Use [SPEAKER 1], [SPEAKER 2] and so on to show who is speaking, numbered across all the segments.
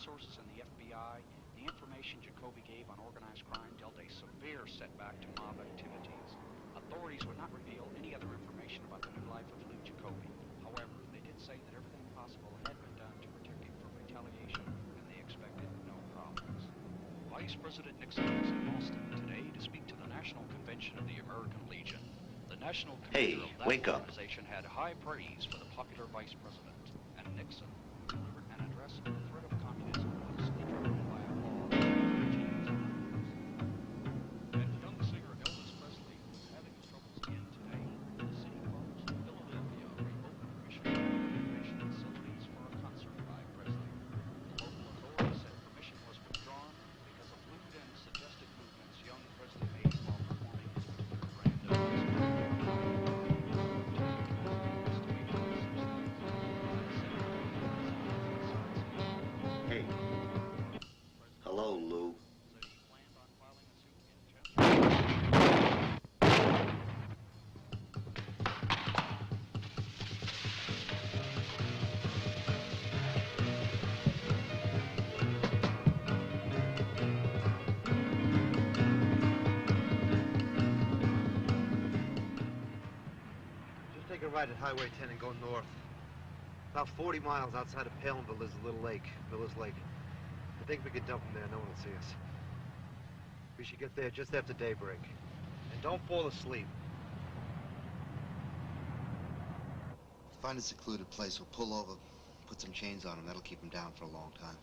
[SPEAKER 1] sources in the FBI, the information Jacoby gave on organized crime dealt a severe setback to mob activities. Authorities would not reveal any other information about the new life of Lou Jacoby. However, they did say that everything possible had been done to protect him from retaliation, and they expected no problems. Vice President Nixon was in Boston today to speak to the National Convention of the American Legion. The National Committee of that organization had high praise for the popular Vice President, and Nixon, who delivered an address on the threat of communism, was interrupted by applause. And young singer Elvis Presley was having his troubles again today. The city closed Philadelphia revoked permission to convention facilities for a concert by Presley. The local authorities said permission was withdrawn because of lewd and suggestive movements young Presley made while performing his particular brand of music.
[SPEAKER 2] Hey. Hello, Lou.
[SPEAKER 3] Just take a right at Highway 10 and go north. About 40 miles outside of Palenville, there's a little lake, Miller's Lake. I think we could dump him there, no one will see us. We should get there just after daybreak. And don't fall asleep.
[SPEAKER 4] Find a secluded place, we'll pull over, put some chains on him, that'll keep him down for a long time.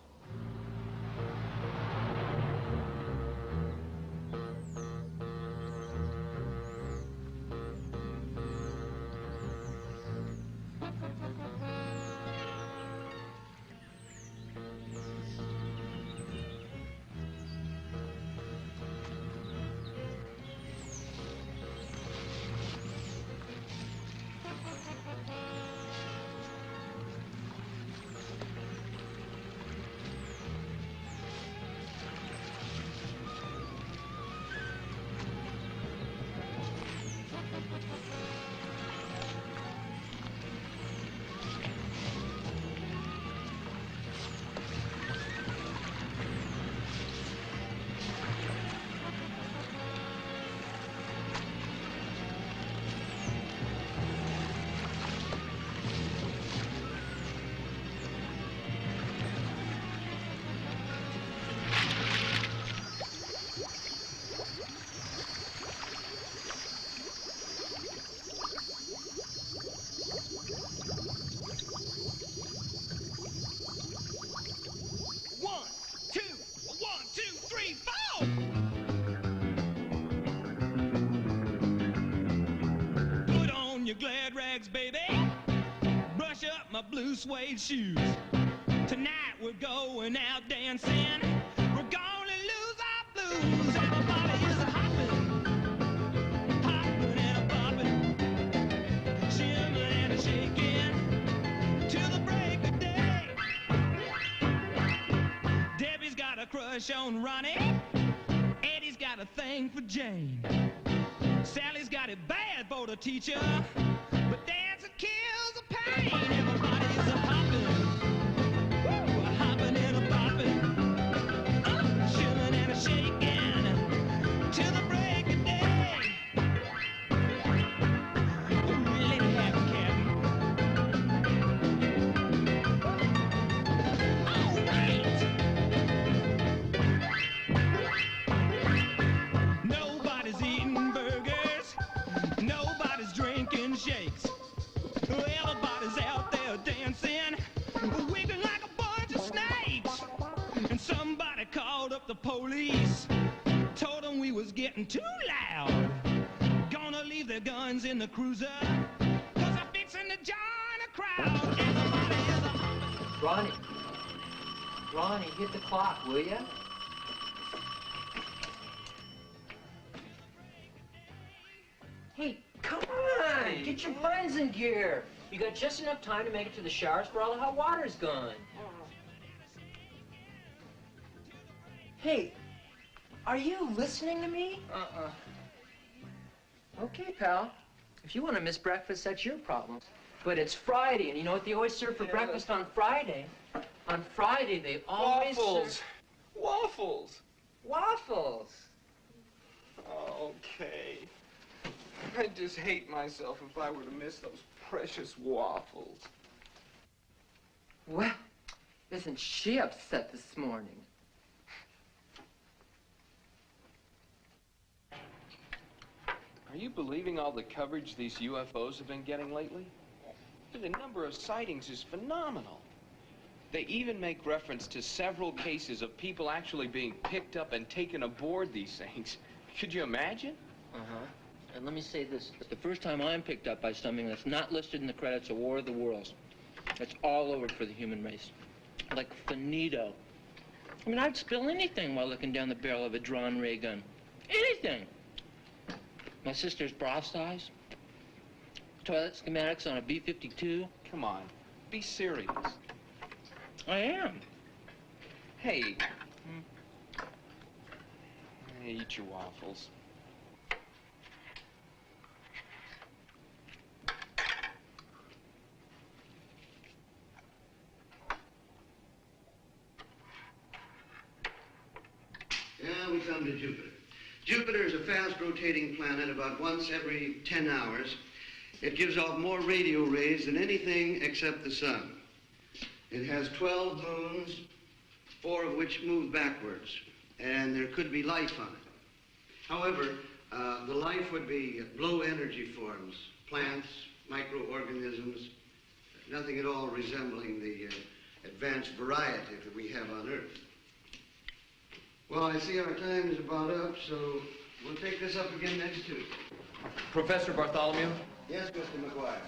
[SPEAKER 5] Baby, brush up my blue suede shoes. Tonight we're going out dancing. We're gonna lose our blues. Everybody is hopping, hopping and a bopping, shimming and a shaking till the break of day. Debbie's got a crush on Ronnie. Eddie's got a thing for Jane. Sally's got it bad for the teacher. But dancing kills the pain. Everybody's a hopping, woo, a hopping and a bopping, shilling and a shaking till the break of day. Ooh, lady happy cabin. All right. Nobody's eating burgers. Nobody's drinking shakes. Everybody's out there dancing, wiggling like a bunch of snakes. And somebody called up the police, told them we was getting too loud. Gonna leave their guns in the cruiser, 'cause I'm fixing to join a crowd. Everybody is a
[SPEAKER 6] Ronnie, hit the clock, will ya? Hey, come on! Get your minds in gear! You got just enough time to make it to the showers before all the hot water's gone. Hey, are you listening to me? Okay, pal. If you want to miss breakfast, that's your problem. But it's Friday, and you know what they always serve for breakfast on Friday? On Friday, they always
[SPEAKER 7] Waffles! Waffles!
[SPEAKER 6] Waffles!
[SPEAKER 7] Okay. I'd just hate myself if I were to miss those precious waffles.
[SPEAKER 6] Well, isn't she upset this morning?
[SPEAKER 7] Are you believing all the coverage these UFOs have been getting lately? The number of sightings is phenomenal. They even make reference to several cases of people actually being picked up and taken aboard these things. Could you imagine?
[SPEAKER 6] Uh-huh. And let me say this. It's the first time I'm picked up by something that's not listed in the credits of War of the Worlds. It's all over for the human race. Like finito. I mean, I'd spill anything while looking down the barrel of a drawn ray gun. Anything. My sister's bra size. Toilet schematics on a B-52.
[SPEAKER 7] Come on, be serious.
[SPEAKER 6] I am.
[SPEAKER 7] Hey. Eat your waffles.
[SPEAKER 2] Yeah, we come to Jupiter. Jupiter is a fast-rotating planet about once every 10 hours. It gives off more radio rays than anything except the sun. It has 12 moons, 4 of which move backwards, and there could be life on it. However, the life would be low-energy forms, plants, microorganisms, nothing at all resembling the advanced variety that we have on Earth. Well, I see our time is about up, so we'll take this up again next Tuesday.
[SPEAKER 7] Professor Bartholomew?
[SPEAKER 2] Yes, Mr. McGuire.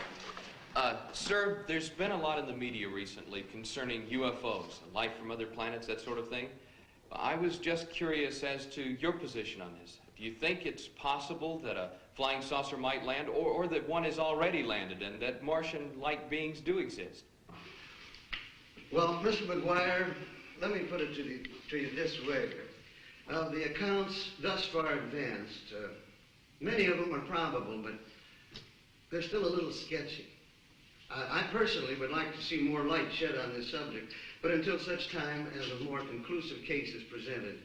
[SPEAKER 7] Sir, there's been a lot in the media recently concerning UFOs, life from other planets, that sort of thing. I was just curious as to your position on this. Do you think it's possible that a flying saucer might land, or that one has already landed and that Martian-like beings do exist?
[SPEAKER 2] Well, Mr. McGuire, let me put it to you this way. Of the accounts thus far advanced, many of them are probable, but they're still a little sketchy. I personally would like to see more light shed on this subject, but until such time as a more conclusive case is presented,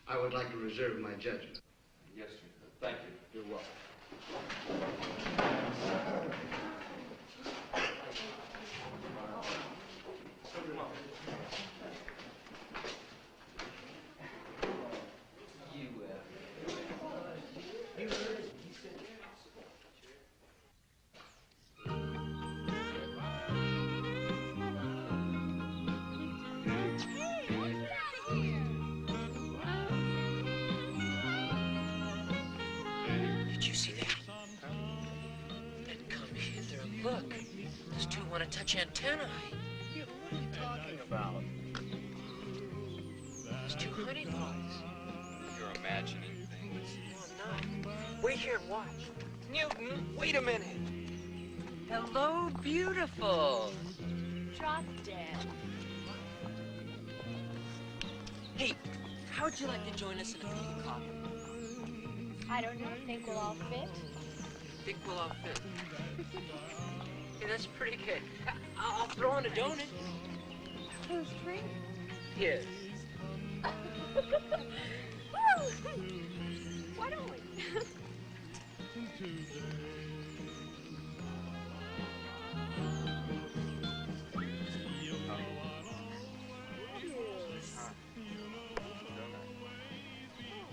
[SPEAKER 2] I would like to reserve my judgment.
[SPEAKER 7] Yes, sir. Thank you. You're welcome.
[SPEAKER 6] Did you see that? And come hither and look. Those two want to touch antennae.
[SPEAKER 8] Yeah, but what are you talking about?
[SPEAKER 6] Those two hunting flies.
[SPEAKER 7] You're imagining things.
[SPEAKER 6] No, I'm not. Wait here and watch. Newton, wait a minute. Hello, beautiful.
[SPEAKER 8] Drop dead.
[SPEAKER 6] Hey, how'd you like to join us in a cup of coffee?
[SPEAKER 8] I don't know. Think we'll all fit?
[SPEAKER 6] Think we'll all fit. Hey, that's pretty good. I'll throw in a donut.
[SPEAKER 8] Who's free?
[SPEAKER 6] Yes.
[SPEAKER 8] Why don't we?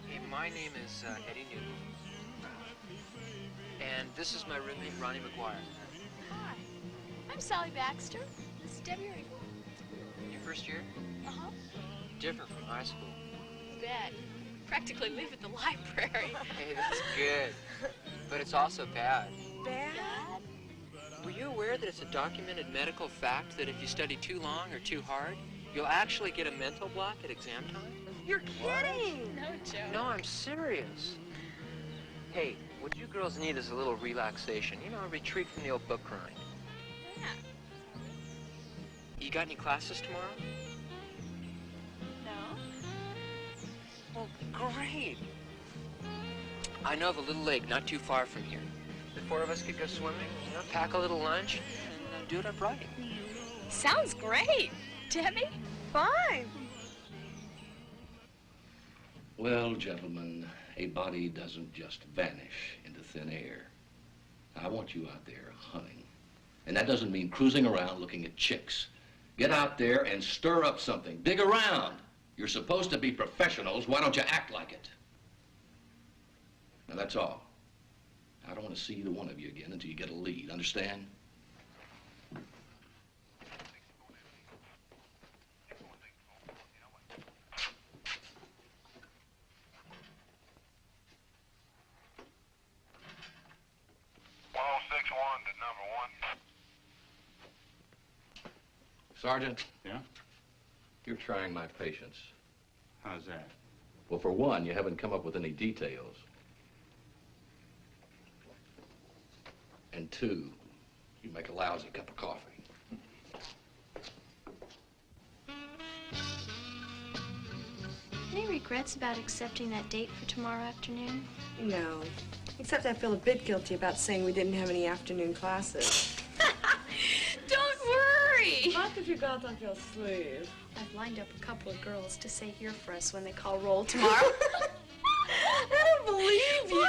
[SPEAKER 6] Hey, my name is Eddie Newton. And this is my roommate, Ronnie McGuire.
[SPEAKER 8] Hi. I'm Sally Baxter. This is Debbie Ringwald.
[SPEAKER 6] Your first year?
[SPEAKER 8] Uh-huh.
[SPEAKER 6] Different from high school.
[SPEAKER 8] Bet. Practically live at the library.
[SPEAKER 6] Hey, that's good. But it's also bad.
[SPEAKER 8] Bad?
[SPEAKER 6] Were you aware that it's a documented medical fact that if you study too long or too hard, you'll actually get a mental block at exam time?
[SPEAKER 8] You're kidding! No joke.
[SPEAKER 6] No, I'm serious. Hey, what you girls need is a little relaxation. You know, a retreat from the old book grind.
[SPEAKER 8] Yeah.
[SPEAKER 6] You got any classes tomorrow?
[SPEAKER 8] No?
[SPEAKER 6] Well, great. I know of a little lake not too far from here. The four of us could go swimming, pack a little lunch, and do it up right.
[SPEAKER 8] Sounds great. Debbie?
[SPEAKER 9] fine.
[SPEAKER 10] Well, gentlemen, a body doesn't just vanish into thin air. I want you out there hunting. And that doesn't mean cruising around looking at chicks. Get out there and stir up something. Dig around. You're supposed to be professionals. Why don't you act like it? Now, that's all. I don't want to see either one of you again until you get a lead. Understand? Sergeant?
[SPEAKER 11] Yeah?
[SPEAKER 10] You're trying my patience.
[SPEAKER 11] How's that?
[SPEAKER 10] Well, for one, you haven't come up with any details. And two, you make a lousy cup of coffee.
[SPEAKER 8] Any regrets about accepting that date for tomorrow afternoon?
[SPEAKER 9] No. Except I feel a bit guilty about saying we didn't have any afternoon classes.
[SPEAKER 8] Don't worry!
[SPEAKER 9] Not if you got off your sleeve.
[SPEAKER 8] I've lined up a couple of girls to say here for us when they call roll tomorrow.
[SPEAKER 9] I don't believe you.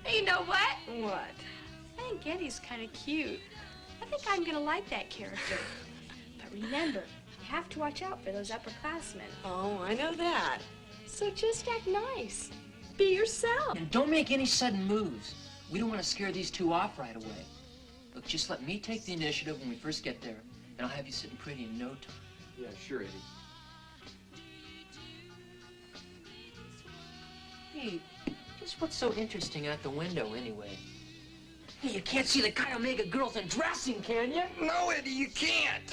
[SPEAKER 8] Hey, you know what?
[SPEAKER 9] What?
[SPEAKER 8] I think Getty's kind of cute. I think I'm gonna like that character. But remember, you have to watch out for those upperclassmen.
[SPEAKER 9] Oh, I know that.
[SPEAKER 8] So just act nice. Be yourself.
[SPEAKER 6] And don't make any sudden moves. We don't want to scare these two off right away. Look, just let me take the initiative when we first get there, and I'll have you sitting pretty in no time.
[SPEAKER 7] Yeah, sure, Eddie.
[SPEAKER 6] Hey, just what's so interesting out the window, anyway? Hey, you can't see the Chi Omega girls undressing, can you?
[SPEAKER 7] No, Eddie, you can't.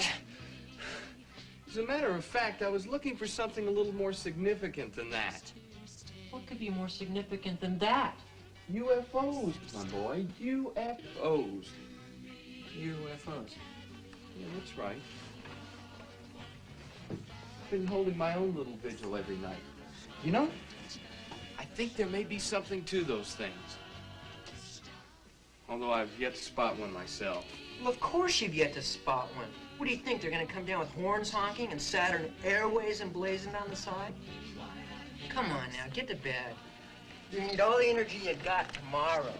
[SPEAKER 7] As a matter of fact, I was looking for something a little more significant than that.
[SPEAKER 6] What could be more significant than that?
[SPEAKER 7] UFOs, my boy. UFOs.
[SPEAKER 6] UFOs.
[SPEAKER 7] Yeah, that's right. I've been holding my own little vigil every night. You know, I think there may be something to those things. Although I've yet to spot one myself.
[SPEAKER 6] Well, of course you've yet to spot one. What do you think, they're gonna come down with horns honking and Saturn Airways emblazoned on the side? Come on now, get to bed. You need all the energy you got tomorrow.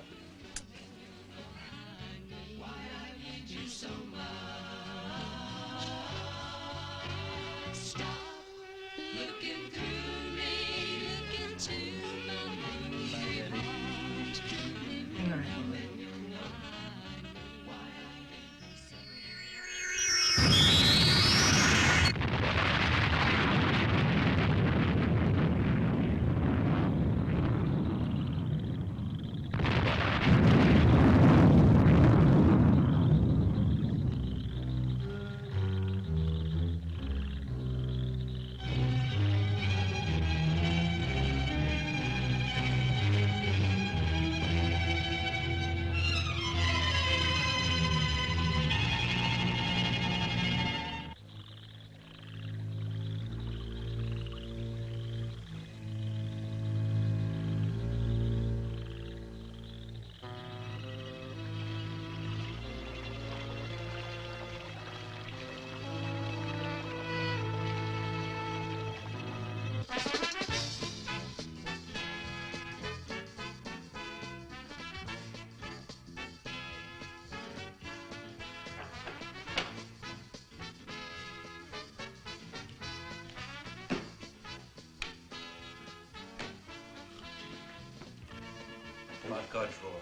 [SPEAKER 3] Lifeguard drawer.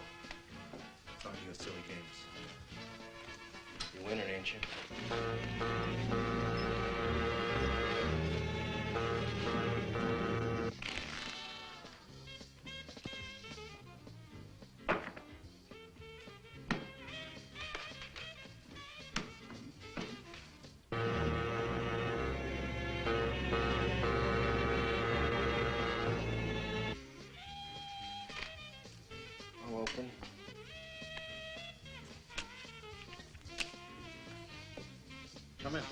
[SPEAKER 3] Some of your silly games.
[SPEAKER 10] You're winning, ain't you? Open.
[SPEAKER 3] Come in.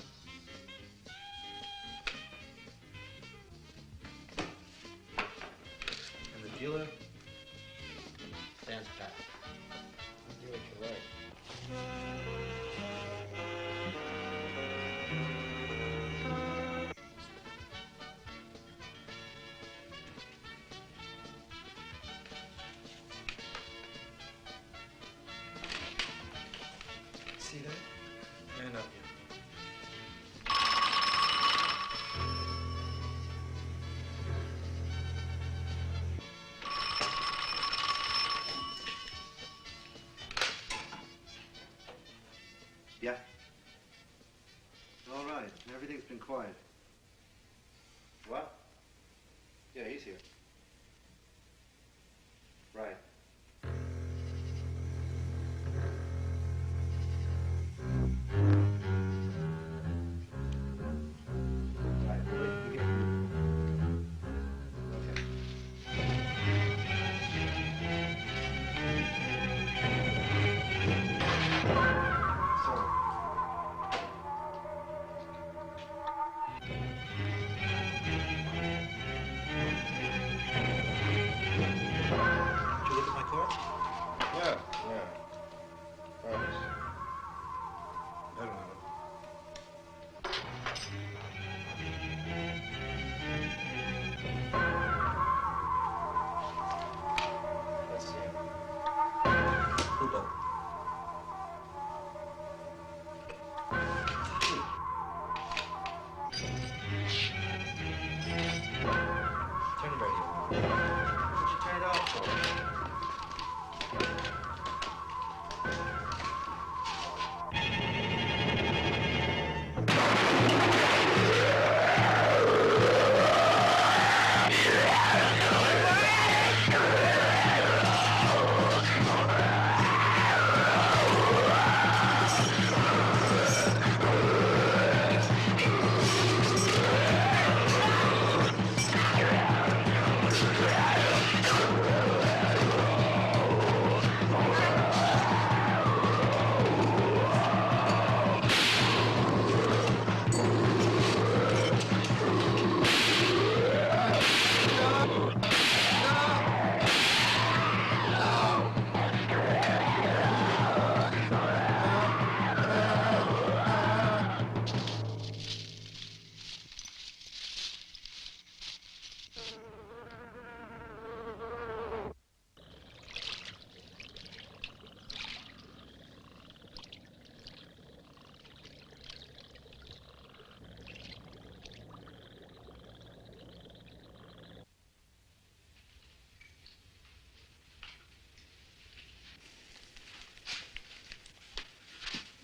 [SPEAKER 3] And the dealer stands pat.
[SPEAKER 10] Do what you like.
[SPEAKER 3] quiet. What? Yeah, he's here. Right.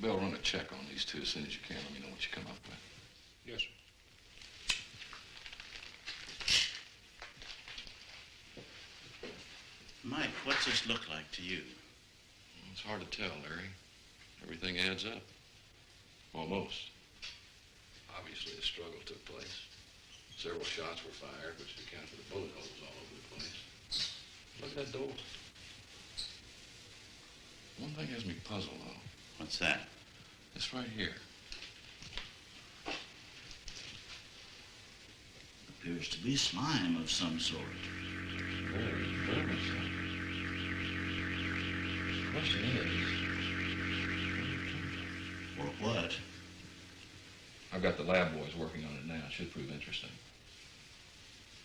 [SPEAKER 10] Bill, run a check on these two as soon as you can. Let me know what you come up with.
[SPEAKER 11] Yes, sir.
[SPEAKER 12] Mike, what's this look like to you?
[SPEAKER 10] It's hard to tell, Larry. Everything adds up. Almost. Obviously, a struggle took place. Several shots were fired, which accounted for the bullet holes all over the place. Look at that door. One thing has me puzzled, though.
[SPEAKER 12] What's that?
[SPEAKER 10] This right here.
[SPEAKER 12] Appears to be slime of some sort.
[SPEAKER 10] The question is...
[SPEAKER 12] Or what?
[SPEAKER 10] I've got the lab boys working on it now. It should prove interesting.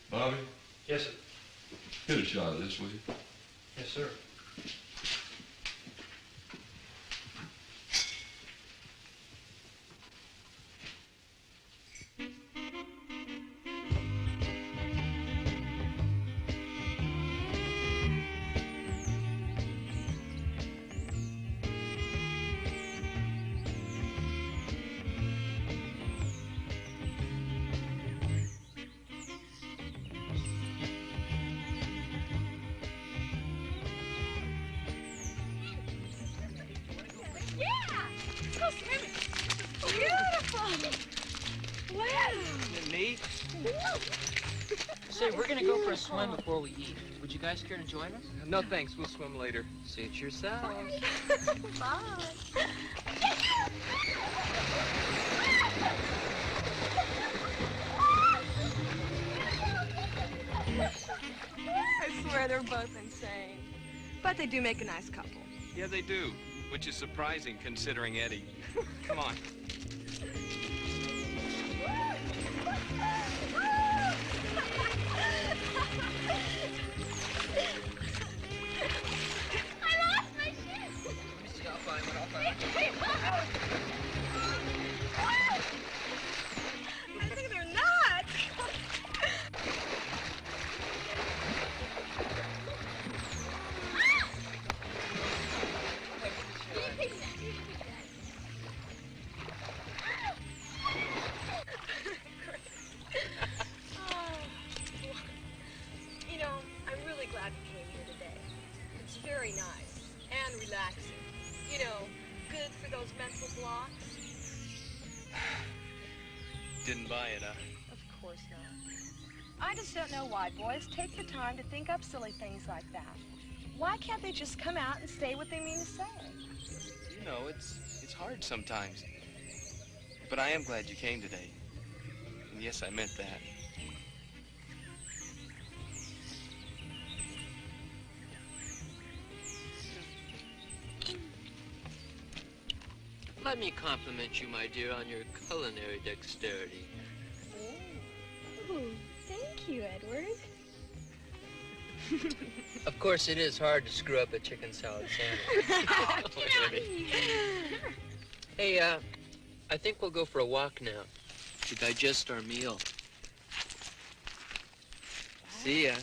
[SPEAKER 10] Bobby?
[SPEAKER 11] Yes, sir.
[SPEAKER 10] Hit a shot of this, will you?
[SPEAKER 11] Yes, sir.
[SPEAKER 6] Say, we're gonna go for a swim before we eat. Would you guys care to join us?
[SPEAKER 7] No, thanks. We'll swim later. See it yourself.
[SPEAKER 8] Bye.
[SPEAKER 9] I swear they're both insane. But they do make a nice couple.
[SPEAKER 7] Yeah, they do, which is surprising considering Eddie. Come on.
[SPEAKER 9] I think they're not.
[SPEAKER 13] buy it, huh?
[SPEAKER 9] Of course not. I just don't know why boys take the time to think up silly things like that. Why can't they just come out and say what they mean to say?
[SPEAKER 13] You know, it's hard sometimes. But I am glad you came today. And yes, I meant that.
[SPEAKER 6] Let me compliment you, my dear, on your culinary dexterity.
[SPEAKER 8] Oh, thank you, Edward.
[SPEAKER 6] Of course, it is hard to screw up a chicken salad sandwich. Hey, I think we'll go for a walk now to digest our meal. See ya.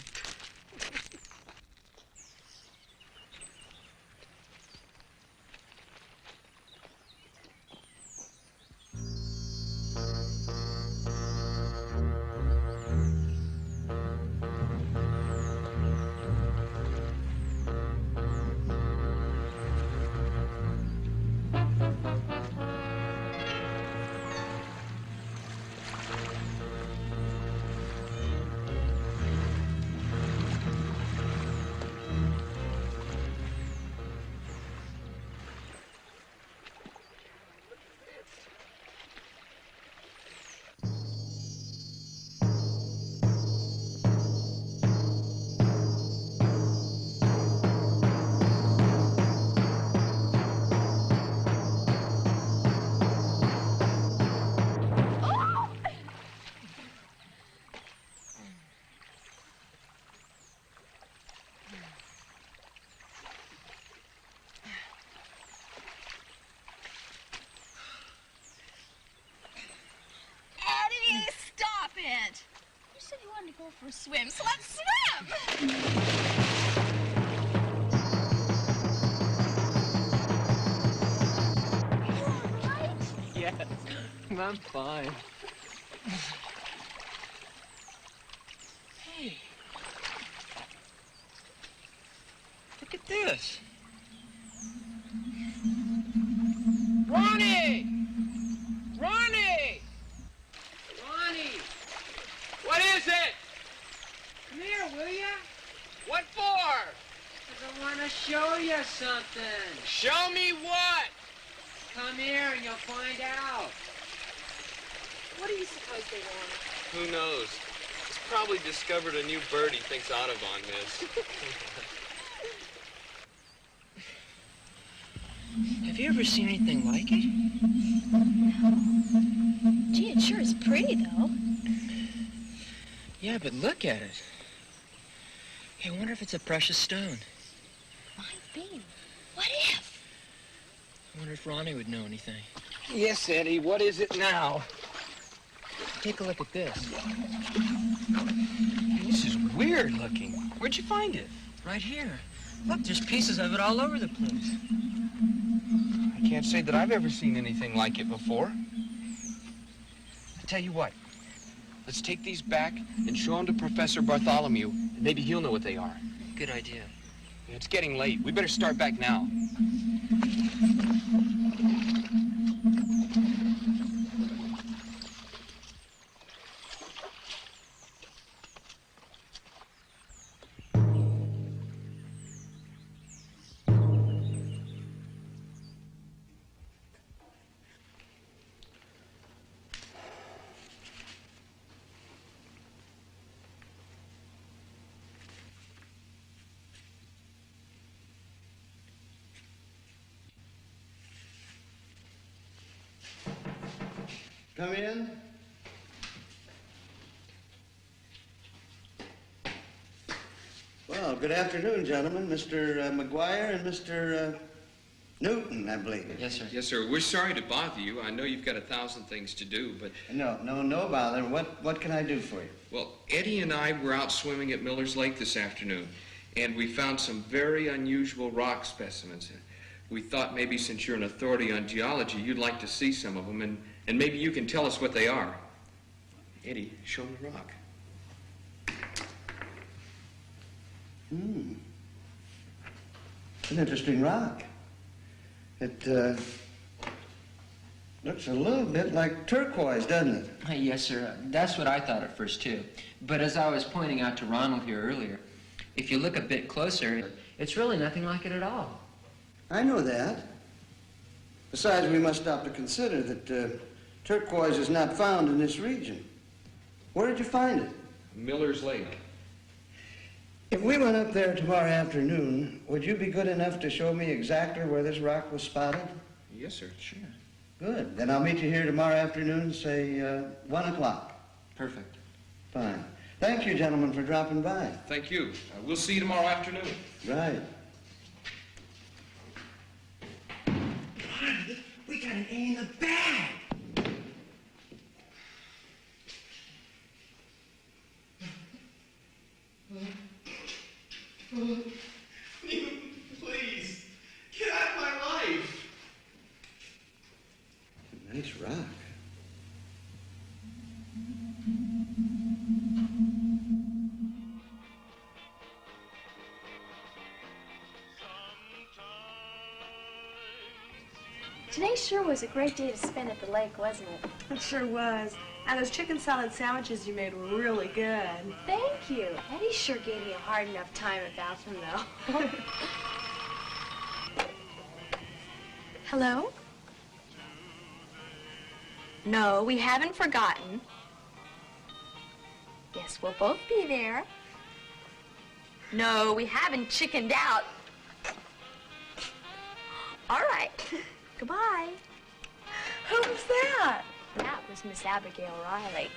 [SPEAKER 8] Eddie, stop it! You said you wanted to go for a swim, so let's swim! You all right?
[SPEAKER 6] Yes, I'm fine. Hey. Look at this. Ronnie! Ronnie! Ronnie! What is it? Come here, will ya? What for? 'Cause I want to show you something. Show me what? Come here and you'll find out.
[SPEAKER 9] What do you suppose they want?
[SPEAKER 13] Who knows? He's probably discovered a new bird he thinks Audubon missed.
[SPEAKER 6] Have you ever seen anything like it?
[SPEAKER 8] No. Gee, it sure is pretty, though.
[SPEAKER 6] Yeah, but look at it. Hey, I wonder if it's a precious stone.
[SPEAKER 8] Might be. What if?
[SPEAKER 6] I wonder if Ronnie would know anything.
[SPEAKER 13] Yes, Eddie, what is it now?
[SPEAKER 6] Take a look at this.
[SPEAKER 13] This is weird looking. Where'd you find it?
[SPEAKER 6] Right here. Look, there's pieces of it all over the place.
[SPEAKER 13] I can't say that I've ever seen anything like it before. I tell you what, let's take these back and show them to Professor Bartholomew. Maybe he'll know what they are.
[SPEAKER 6] Good idea.
[SPEAKER 13] It's getting late. We better start back now.
[SPEAKER 2] Come in. Well, good afternoon, gentlemen. Mr. McGuire and Mr. Newton, I believe.
[SPEAKER 6] Yes, sir.
[SPEAKER 7] Yes, sir. We're sorry to bother you. I know you've got 1,000 things to do, but...
[SPEAKER 2] No bother. What can I do for you?
[SPEAKER 7] Well, Eddie and I were out swimming at Miller's Lake this afternoon, and we found some very unusual rock specimens. We thought maybe since you're an authority on geology, you'd like to see some of them, and maybe you can tell us what they are. Eddie, show me the rock.
[SPEAKER 2] It's an interesting rock. Looks a little bit like turquoise, doesn't it?
[SPEAKER 6] Yes, sir. That's what I thought at first, too. But as I was pointing out to Ronald here earlier, if you look a bit closer, it's really nothing like it at all.
[SPEAKER 2] I know that. Besides, we must stop to consider that turquoise is not found in this region. Where did you find it?
[SPEAKER 10] Miller's Lake.
[SPEAKER 2] If we went up there tomorrow afternoon, would you be good enough to show me exactly where this rock was spotted?
[SPEAKER 10] Yes, sir. Sure.
[SPEAKER 2] Good. Then I'll meet you here tomorrow afternoon, say 1 o'clock.
[SPEAKER 6] Perfect.
[SPEAKER 2] Fine. Thank you, gentlemen, for dropping by.
[SPEAKER 10] Thank you. We'll see you tomorrow afternoon.
[SPEAKER 2] Right.
[SPEAKER 5] We got an A in the bag. Please, get out of my life.
[SPEAKER 2] Nice rock.
[SPEAKER 8] Today sure was a great day to spend at the lake, wasn't it?
[SPEAKER 9] It sure was. And those chicken salad sandwiches you made were really good.
[SPEAKER 8] Thank you. Eddie sure gave me a hard enough time without him, though. Hello? No, we haven't forgotten. Yes, we'll both be there. No, we haven't chickened out. All right. Goodbye.
[SPEAKER 9] Who was that?
[SPEAKER 8] That was Miss Abigail Riley.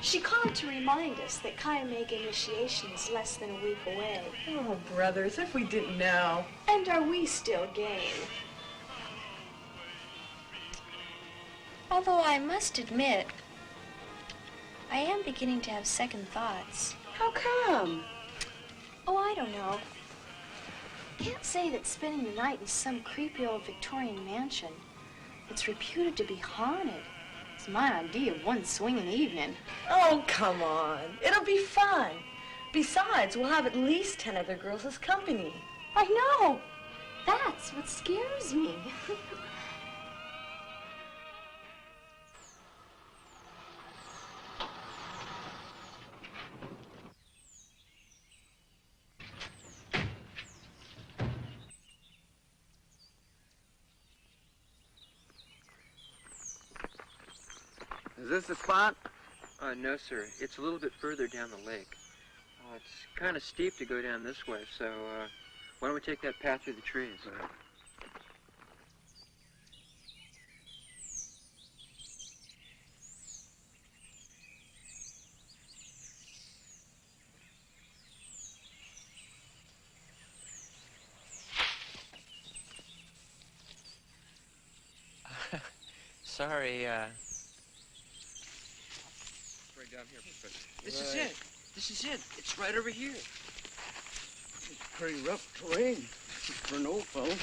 [SPEAKER 8] She called to remind us that Chi Omega initiation is less than a week away.
[SPEAKER 9] Oh, brothers, if we didn't know.
[SPEAKER 8] And are we still game? Although I must admit, I am beginning to have second thoughts.
[SPEAKER 9] How come?
[SPEAKER 8] Oh, I don't know. Can't say that spending the night in some creepy old Victorian mansion that's reputed to be haunted is my idea of one swinging evening.
[SPEAKER 9] Oh, come on. It'll be fun. Besides, we'll have at least 10 other girls as company.
[SPEAKER 8] I know. That's what scares me.
[SPEAKER 2] Is this the spot?
[SPEAKER 6] No, sir. It's a little bit further down the lake. It's kind of steep to go down this way, so why don't we take that path through the trees? Sorry, right down here, Professor. This is it. This is it. It's right over here.
[SPEAKER 2] It's pretty rough terrain for an old fellow.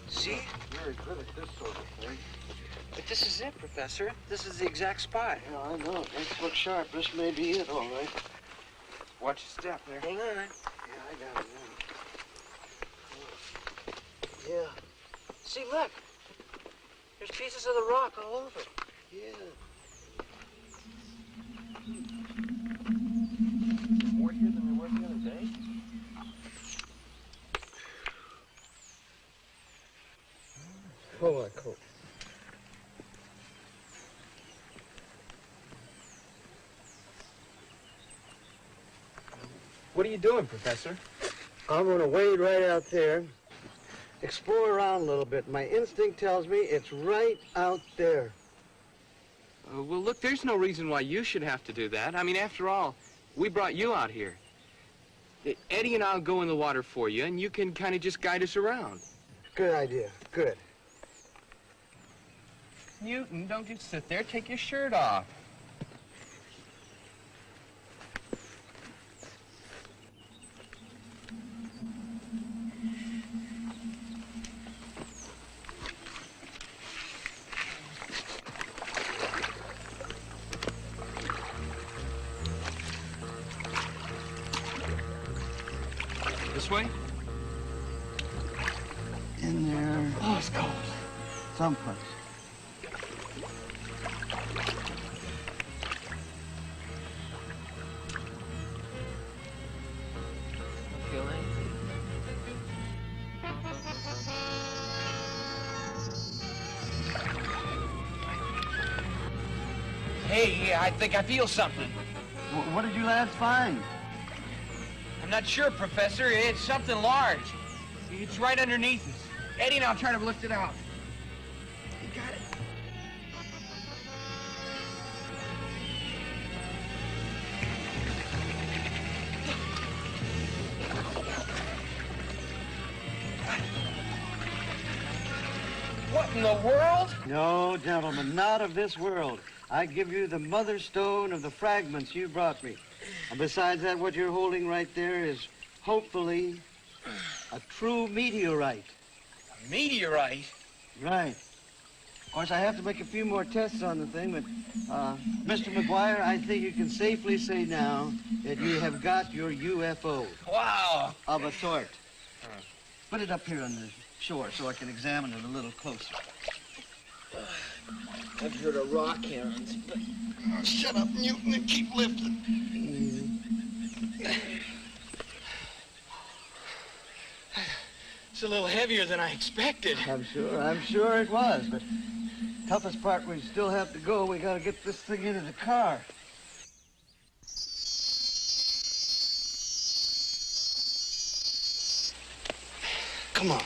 [SPEAKER 6] See?
[SPEAKER 2] Very good at this sort of thing.
[SPEAKER 6] But this is it, Professor. This is the exact spot.
[SPEAKER 2] Yeah, I know. Let's look sharp. This may be it, all right.
[SPEAKER 6] Watch your step there. Hang on.
[SPEAKER 2] Yeah, I got it now. Yeah.
[SPEAKER 6] See, look. There's pieces of the rock all over.
[SPEAKER 2] Yeah.
[SPEAKER 6] More here than there was the other day.
[SPEAKER 2] Pull that coat.
[SPEAKER 13] What are you doing, Professor?
[SPEAKER 2] I'm going to wade right out there, explore around a little bit. My instinct tells me it's right out there.
[SPEAKER 13] Well, look, there's no reason why you should have to do that. I mean, after all, we brought you out here. Eddie and I'll go in the water for you, and you can kind of just guide us around.
[SPEAKER 3] Good idea. Good.
[SPEAKER 13] Newton, don't just sit there. Take your shirt off. This way?
[SPEAKER 2] In there.
[SPEAKER 13] Oh, it's cold.
[SPEAKER 2] Someplace.
[SPEAKER 13] Feel anything? Hey, I think I feel something.
[SPEAKER 2] What did you lads find?
[SPEAKER 13] I'm not sure, Professor. It's something large. It's right underneath us. Eddie and I'll try to lift it out. You got it. What in the world?
[SPEAKER 2] No, gentlemen, not of this world. I give you the mother stone of the fragments you brought me. And besides that, what you're holding right there is, hopefully, a true meteorite.
[SPEAKER 13] A meteorite?
[SPEAKER 2] Right. Of course, I have to make a few more tests on the thing, but, Mr. McGuire, I think you can safely say now that you have got your UFO.
[SPEAKER 13] Wow.
[SPEAKER 2] Of a sort. Put it up here on the shore so I can examine it a little closer.
[SPEAKER 13] I've heard of rock herons, but...
[SPEAKER 2] Oh, shut up, Newton, and keep lifting.
[SPEAKER 13] It's a little heavier than I expected.
[SPEAKER 2] I'm sure it was, but toughest part, we still have to go. We gotta get this thing into the car. Come on.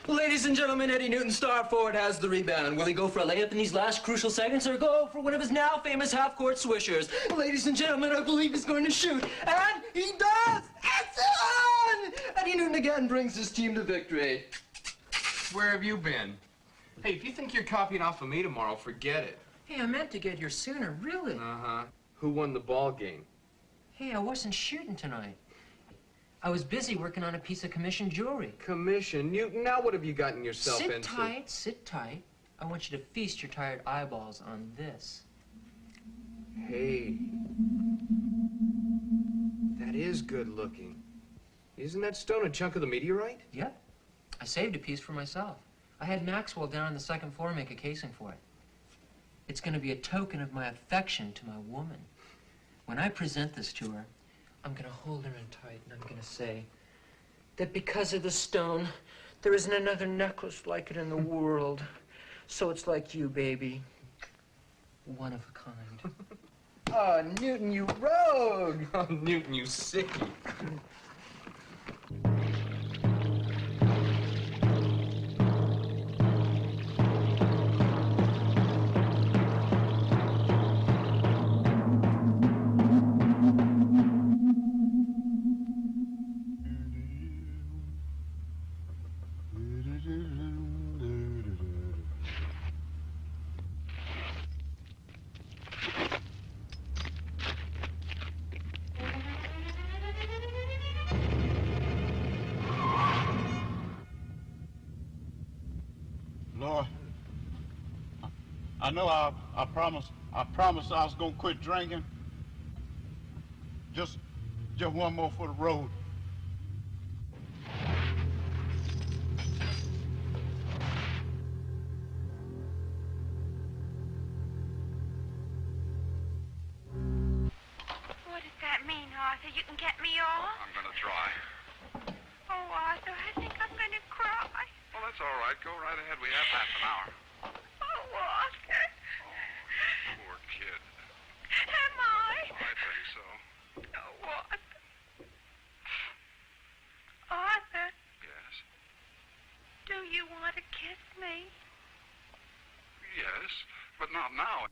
[SPEAKER 14] Ladies and gentlemen, Eddie Newton, star forward, has the rebound. Will he go for a layup in these last crucial seconds or go for one of his now famous half-court swishers? Ladies and gentlemen, I believe he's going to shoot. And he does! It's on! Eddie Newton again brings his team to victory.
[SPEAKER 13] Where have you been? Hey, if you think you're copying off of me tomorrow, forget it.
[SPEAKER 6] Hey, I meant to get here sooner, really.
[SPEAKER 13] Uh-huh. Who won the ball game?
[SPEAKER 6] Hey, I wasn't shooting tonight.
[SPEAKER 14] I was busy working on a piece of commissioned jewelry.
[SPEAKER 13] Commission? Newton, now what have you gotten yourself into?
[SPEAKER 14] Sit tight. I want you to feast your tired eyeballs on this.
[SPEAKER 13] Hey. That is good looking. Isn't that stone a chunk of the meteorite?
[SPEAKER 14] Yep. I saved a piece for myself. I had Maxwell down on the second floor make a casing for it. It's going to be a token of my affection to my woman. When I present this to her, I'm going to hold her in tight and I'm going to say that because of the stone, there isn't another necklace like it in the world. So it's like you, baby. One of a kind.
[SPEAKER 13] Oh, Newton, you rogue! Oh, Newton, you sickie.
[SPEAKER 15] Lord, I know I promised I was gonna quit drinking. Just one more for the road.
[SPEAKER 16] What does that mean, Arthur? You can get me off?
[SPEAKER 17] I'm gonna try.
[SPEAKER 16] Oh, Arthur, I think I'm gonna cry.
[SPEAKER 17] Well, that's all right. Go right ahead. We have half an hour.
[SPEAKER 16] Oh, Arthur.
[SPEAKER 17] Oh, poor kid.
[SPEAKER 16] Am I?
[SPEAKER 17] I think so.
[SPEAKER 16] Oh, Arthur. Arthur,
[SPEAKER 17] Yes.
[SPEAKER 16] do you want to kiss me?
[SPEAKER 17] Yes, but not now.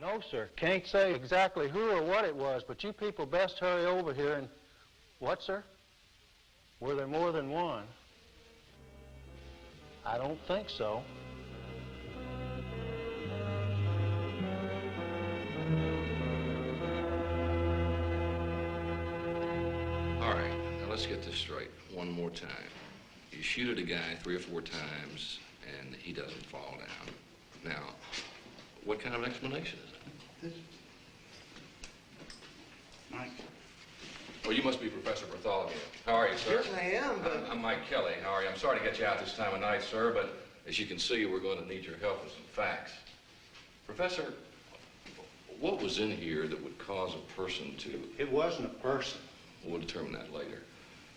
[SPEAKER 18] No, sir. Can't say exactly who or what it was, but you people best hurry over here and... What, sir? Were there more than one? I don't think so.
[SPEAKER 10] All right, now let's get this straight one more time. You shoot at a guy 3 or 4 times, and he doesn't fall down. Now, what kind of explanation is that?
[SPEAKER 12] Mike.
[SPEAKER 10] Well, you must be Professor Bartholomew. How are you, sir?
[SPEAKER 2] Yes, I am, but...
[SPEAKER 10] I'm Mike Kelly. How are you? I'm sorry to get you out this time of night, sir, but as you can see, we're going to need your help with some facts. Professor, what was in here that would cause a person to...
[SPEAKER 18] It wasn't a person.
[SPEAKER 10] We'll determine that later.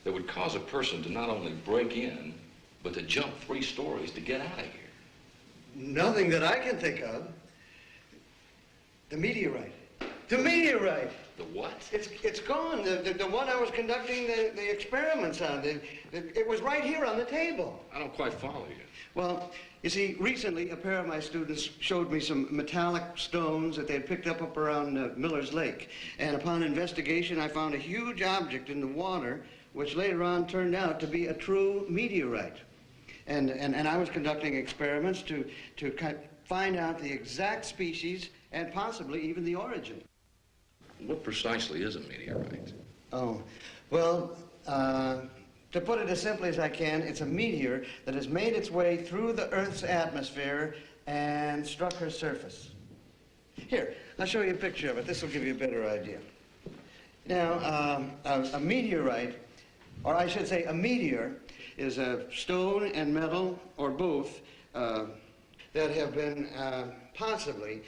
[SPEAKER 10] That would cause a person to not only break in, but to jump 3 stories to get out of here.
[SPEAKER 2] Nothing that I can think of. The meteorite. The meteorite!
[SPEAKER 10] The what?
[SPEAKER 2] It's gone. The one I was conducting the experiments on. It was right here on the table.
[SPEAKER 10] I don't quite follow you.
[SPEAKER 2] Well, you see, recently a pair of my students showed me some metallic stones that they had picked up around Miller's Lake. And upon investigation, I found a huge object in the water, which later on turned out to be a true meteorite. And I was conducting experiments to find out the exact species and possibly even the origin.
[SPEAKER 10] What precisely is a meteorite?
[SPEAKER 2] Oh, well, to put it as simply as I can, it's a meteor that has made its way through the Earth's atmosphere and struck her surface. Here, I'll show you a picture of it. This will give you a better idea. Now, a meteorite, or I should say a meteor, is a stone and metal, or both, that have been possibly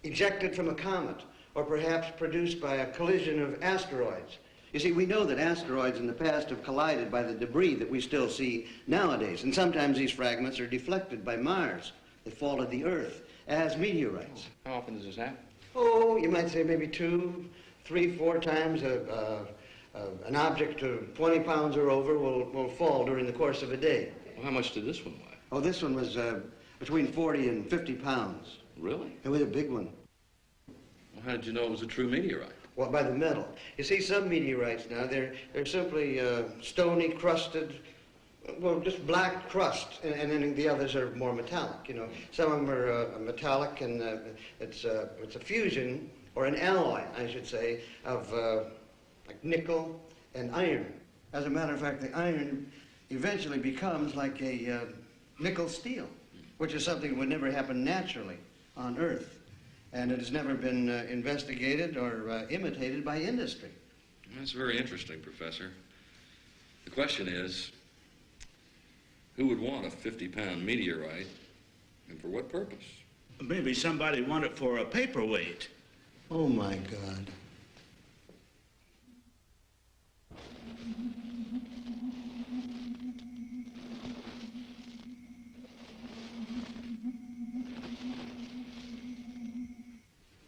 [SPEAKER 2] ejected from a comet, or perhaps produced by a collision of asteroids. You see, we know that asteroids in the past have collided by the debris that we still see nowadays, and sometimes these fragments are deflected by Mars. They fall to the Earth as meteorites.
[SPEAKER 10] How often does this happen?
[SPEAKER 2] Oh, you might say maybe 2, 3, 4 times an object of 20 pounds or over will fall during the course of a day.
[SPEAKER 10] Well, how much did this one weigh?
[SPEAKER 2] Oh, this one was between 40 and 50 pounds.
[SPEAKER 10] Really?
[SPEAKER 2] It was a big one.
[SPEAKER 10] Well, how did you know it was a true meteorite?
[SPEAKER 2] Well, by the metal. You see, some meteorites now, they're simply stony, crusted, well, just black crust, and then the others are more metallic, you know. Some of them are metallic, and it's a fusion, or an alloy, I should say, of like nickel and iron. As a matter of fact, the iron eventually becomes like a nickel steel, which is something that would never happen naturally on Earth. And it has never been investigated or imitated by industry.
[SPEAKER 10] That's very interesting, Professor. The question is, who would want a 50-pound meteorite, and for what purpose?
[SPEAKER 12] Maybe somebody wanted it for a paperweight.
[SPEAKER 2] Oh, my God.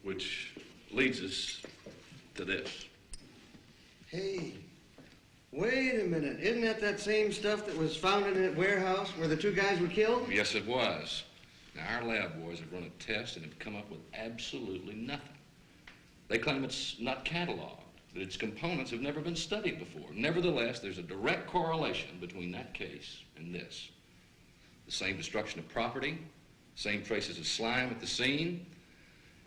[SPEAKER 10] Which leads us to this.
[SPEAKER 2] Hey, wait a minute. Isn't that same stuff that was found in that warehouse where the 2 guys were killed?
[SPEAKER 10] Yes, it was. Now, our lab boys have run a test and have come up with absolutely nothing. They claim it's not cataloged, that its components have never been studied before. Nevertheless, there's a direct correlation between that case and this. The same destruction of property, same traces of slime at the scene,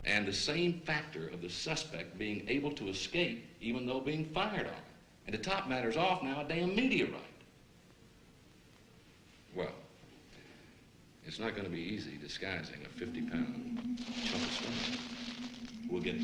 [SPEAKER 10] and the same factor of the suspect being able to escape even though being fired on. And to top matters off now, a damn meteorite. Well, it's not going to be easy disguising a 50-pound chunk of stone. We'll get it.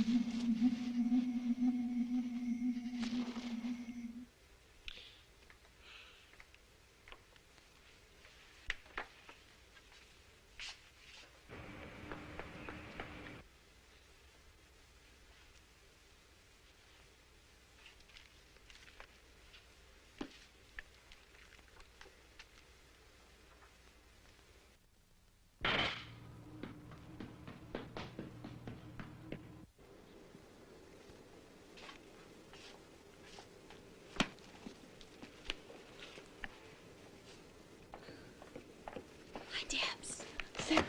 [SPEAKER 9] Debs, Sal.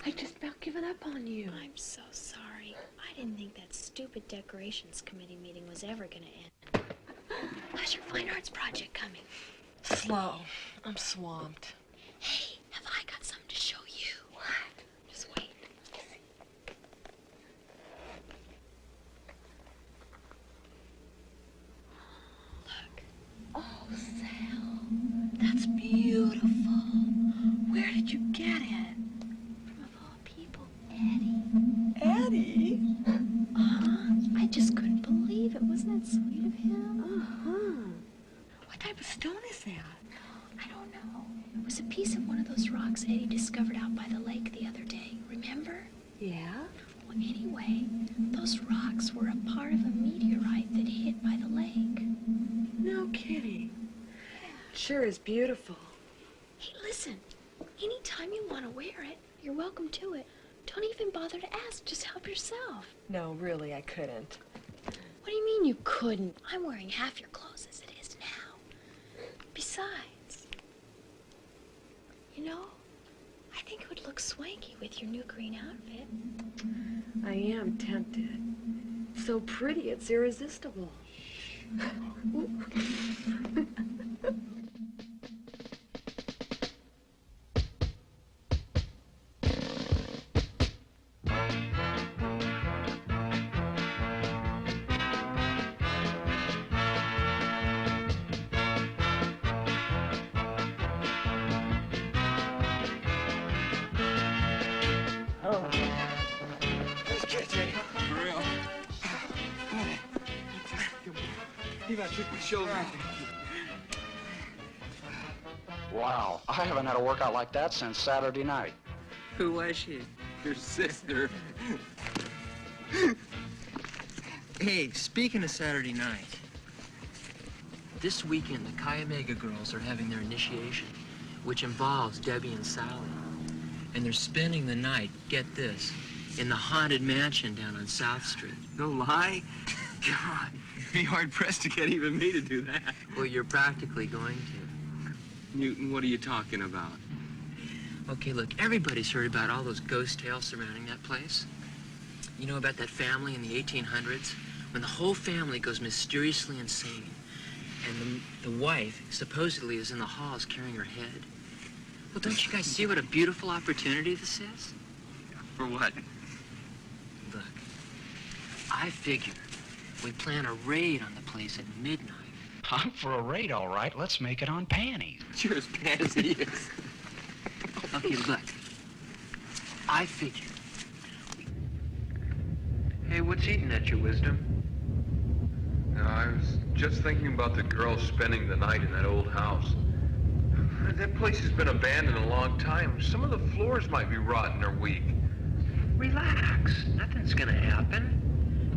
[SPEAKER 9] I just about given up on you.
[SPEAKER 8] I'm so sorry. I didn't think that stupid decorations committee meeting was ever going to end. How's your fine arts project coming?
[SPEAKER 9] Slow. I'm swamped.
[SPEAKER 8] Hey, have I got something to show you? What? Just wait. Look.
[SPEAKER 9] Oh, Sal. That's beautiful. Where did you get it?
[SPEAKER 8] From of all people, Eddie.
[SPEAKER 9] Eddie?
[SPEAKER 8] It was a piece of one of those rocks Eddie discovered out by the lake the other day. Remember?
[SPEAKER 9] Yeah?
[SPEAKER 8] Well, anyway, those rocks were a part of a meteorite that hit by the lake.
[SPEAKER 9] No kidding. Sure is beautiful.
[SPEAKER 8] Hey, listen. Anytime you want to wear it, you're welcome to it. Don't even bother to ask. Just help yourself.
[SPEAKER 9] No, really, I couldn't.
[SPEAKER 8] What do you mean you couldn't? I'm wearing half your clothes as it is now. Besides, you know, I think it would look swanky with your new green outfit.
[SPEAKER 9] I am tempted. So pretty, it's irresistible.
[SPEAKER 5] Let's catch it. For real. You about took my shoulder.
[SPEAKER 1] Wow, I haven't had a workout like that since Saturday night.
[SPEAKER 14] Who was she?
[SPEAKER 13] Your sister.
[SPEAKER 14] Hey, speaking of Saturday night, this weekend the Chi Omega girls are having their initiation, which involves Debbie and Sally. And they're spending the night, get this, in the haunted mansion down on South Street.
[SPEAKER 13] No lie? God, you'd be hard-pressed to get even me to do that.
[SPEAKER 14] Well, you're practically going to.
[SPEAKER 13] Newton, what are you talking about?
[SPEAKER 14] Okay, look, everybody's heard about all those ghost tales surrounding that place. You know about that family in the 1800s? When the whole family goes mysteriously insane, and the wife supposedly is in the halls carrying her head. Well, don't you guys see what a beautiful opportunity this is?
[SPEAKER 13] For what?
[SPEAKER 14] Look, I figure we plan a raid on the place at midnight.
[SPEAKER 1] I'm for a raid, all right. Let's make it on panties.
[SPEAKER 14] You're as bad as he is. Okay, look. I figure. Hey, what's eating at your wisdom?
[SPEAKER 19] I was just thinking about the girls spending the night in that old house. That place has been abandoned a long time. Some of the floors might be rotten or weak.
[SPEAKER 14] Relax. Nothing's gonna happen.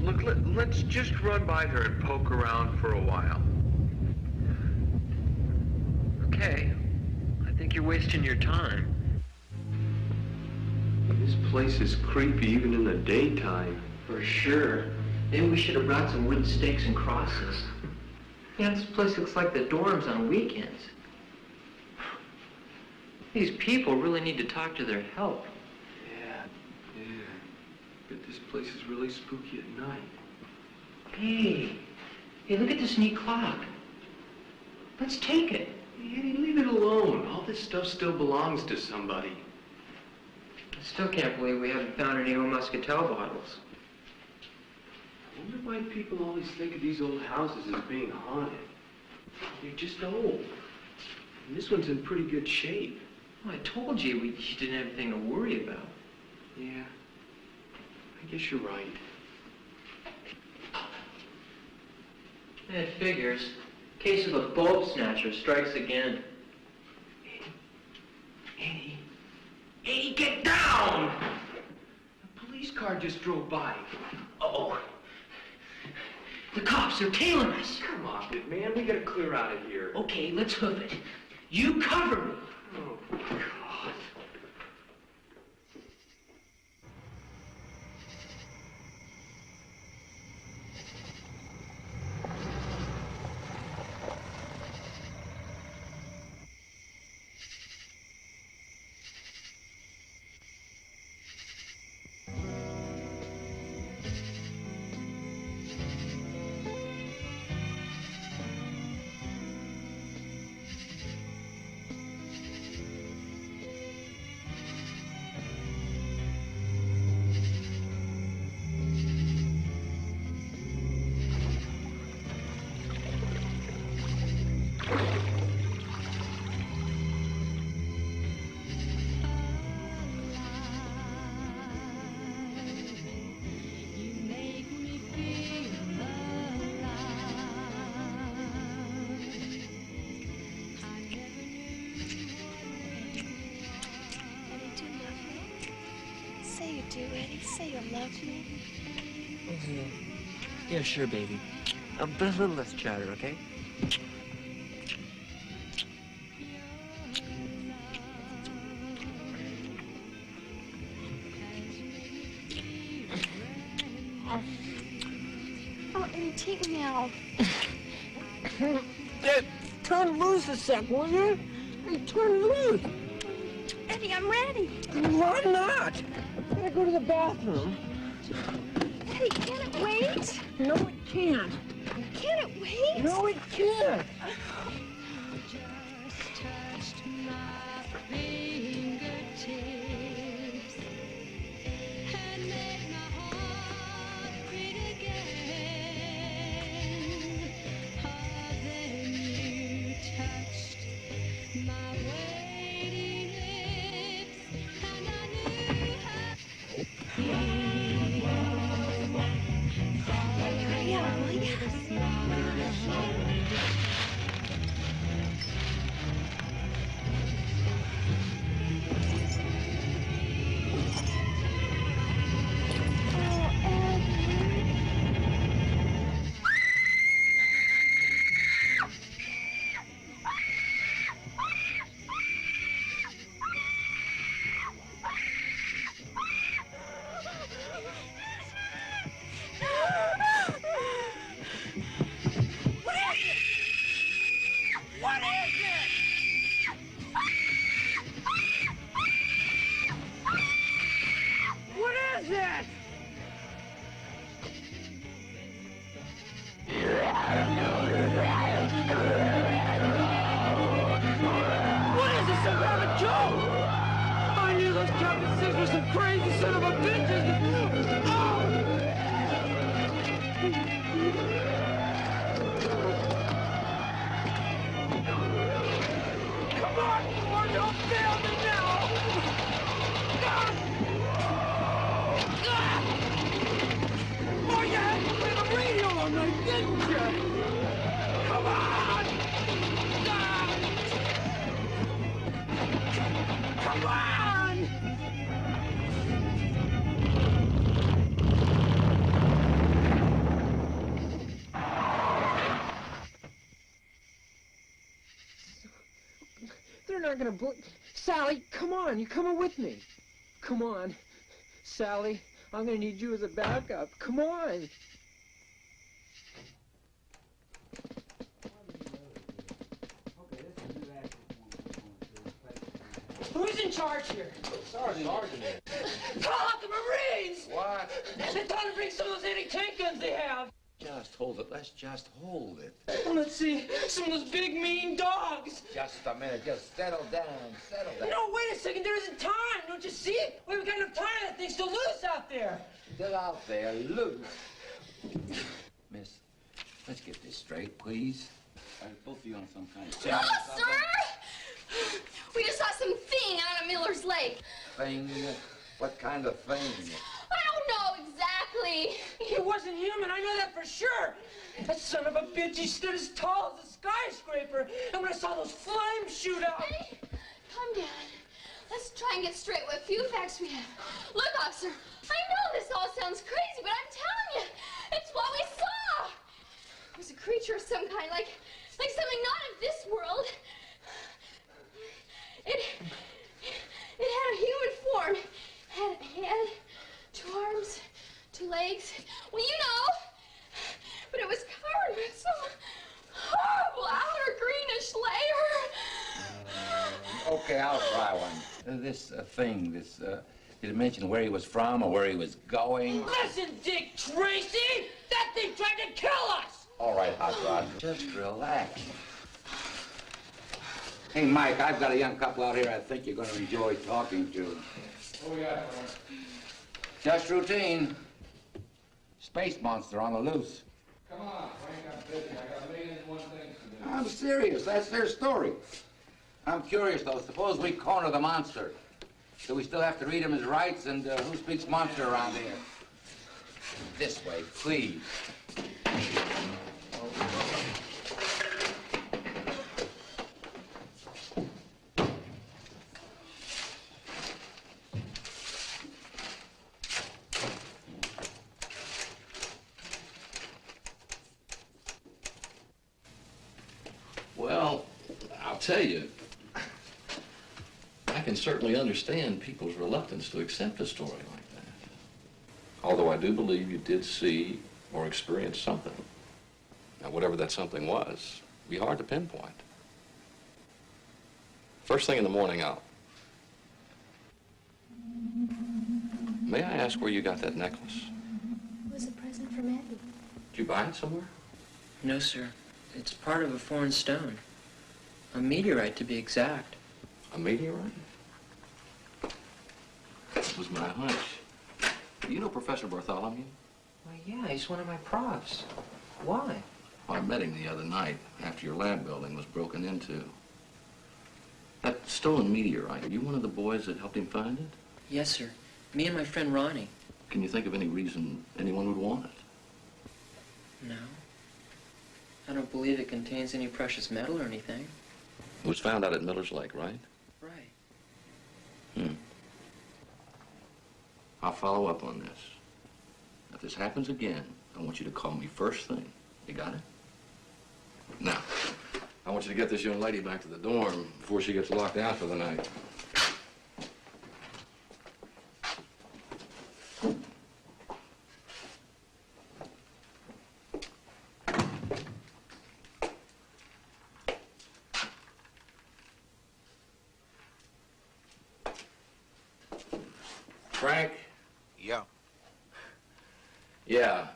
[SPEAKER 19] Look, let's just run by there and poke around for a while.
[SPEAKER 14] Okay. I think you're wasting your time.
[SPEAKER 19] This place is creepy even in the daytime.
[SPEAKER 14] For sure. Maybe we should have brought some wooden stakes and crosses. Yeah, this place looks like the dorms on weekends. These people really need to talk to their help.
[SPEAKER 19] Yeah. But this place is really spooky at night.
[SPEAKER 14] Hey, look at this neat clock. Let's take it.
[SPEAKER 19] Eddie, leave it alone. All this stuff still belongs to somebody.
[SPEAKER 14] I still can't believe we haven't found any old Muscatel bottles.
[SPEAKER 19] I wonder why people always think of these old houses as being haunted. They're just old. And this one's in pretty good shape.
[SPEAKER 14] Well, I told you you didn't have anything to worry about.
[SPEAKER 19] Yeah, I guess you're right.
[SPEAKER 14] It figures. Case of a bulb snatcher strikes again.
[SPEAKER 19] Eddie, get down! A police car just drove by.
[SPEAKER 14] Oh. The cops, they're tailing us.
[SPEAKER 19] Come on, man, we gotta clear out of here.
[SPEAKER 14] Okay, let's hoof it. You cover me.
[SPEAKER 19] Oh, God.
[SPEAKER 8] do, Eddie? Say you love me.
[SPEAKER 14] Yeah, sure, baby. But a little less chatter, okay?
[SPEAKER 8] Oh, Eddie, take me out.
[SPEAKER 14] Turn loose a sec, will you? Hey, turn loose.
[SPEAKER 8] Eddie, I'm ready.
[SPEAKER 14] Why not? I gotta go to the bathroom.
[SPEAKER 8] Eddie, can it wait?
[SPEAKER 14] No, it can't.
[SPEAKER 8] Can it wait?
[SPEAKER 14] No, it can't.
[SPEAKER 8] Hurry up, will ya?
[SPEAKER 14] Sally, come on, you're coming with me. Come on. Sally, I'm gonna need you as a backup. Come on. Who's in charge here?
[SPEAKER 10] Sergeant.
[SPEAKER 14] Call out the Marines!
[SPEAKER 10] What?
[SPEAKER 14] They're trying to bring some of those anti-tank guns they have.
[SPEAKER 10] Just hold it. Let's just hold it.
[SPEAKER 14] Well, let's see. Some of those big, mean dogs.
[SPEAKER 10] Just a minute. Just settle down. Settle down.
[SPEAKER 14] No, wait a second. There isn't time. Don't you see? We've got enough time. That thing's still loose out there.
[SPEAKER 10] Still out there, loose. Miss, let's get this straight, please. Both of you on some kind of...
[SPEAKER 20] Oh, sir! We just saw some thing out of Miller's Lake.
[SPEAKER 10] Thing? What kind of thing?
[SPEAKER 20] I don't know exactly.
[SPEAKER 14] It wasn't human. I know that for sure. That son of a bitch, he stood as tall as a skyscraper. And when I saw those flames shoot out...
[SPEAKER 20] Hey, calm down. Let's try and get straight what few facts we have. Look, officer, I know this all sounds crazy, but I'm telling you, it's what we saw. It was a creature of some kind, like something not of this world. It had a human form. It had a head, 2 arms, 2 legs. Well, you know. But it was covered with some horrible outer greenish layer.
[SPEAKER 10] Okay, I'll try one. This thing, did it mention where he was from or where he was going?
[SPEAKER 14] Listen, Dick Tracy! That thing tried to kill us!
[SPEAKER 10] All right, Hot Rod, just relax. Hey, Mike, I've got a young couple out here I think you're going to enjoy talking to.
[SPEAKER 19] Oh, yeah.
[SPEAKER 10] Just routine. Space monster on the loose.
[SPEAKER 19] Come on, Frank, I'm busy. I got a million and one things to do.
[SPEAKER 10] I'm serious. That's their story. I'm curious, though. Suppose we corner the monster. Do we still have to read him his rights? And who speaks monster around here? This way, please. tell you, I can certainly understand people's reluctance to accept a story like that. Although I do believe you did see or experience something. Now, whatever that something was, it'd be hard to pinpoint. First thing in the morning out. May I ask where you got that necklace?
[SPEAKER 8] It was a present from Eddie.
[SPEAKER 10] Did you buy it somewhere?
[SPEAKER 6] No, sir. It's part of a foreign stone. A meteorite, to be exact.
[SPEAKER 10] A meteorite? That was my hunch. You know Professor Bartholomew?
[SPEAKER 6] Why, yeah, he's one of my profs. Why?
[SPEAKER 10] I met him the other night after your lab building was broken into. That stolen meteorite, are you one of the boys that helped him find it?
[SPEAKER 6] Yes, sir. Me and my friend Ronnie.
[SPEAKER 10] Can you think of any reason anyone would want it?
[SPEAKER 6] No. I don't believe it contains any precious metal or anything.
[SPEAKER 10] It was found out at Miller's Lake, right?
[SPEAKER 6] Right.
[SPEAKER 10] I'll follow up on this. If this happens again, I want you to call me first thing. You got it? Now, I want you to get this young lady back to the dorm before she gets locked out for the night. Frank?
[SPEAKER 11] Yeah.
[SPEAKER 10] Yeah.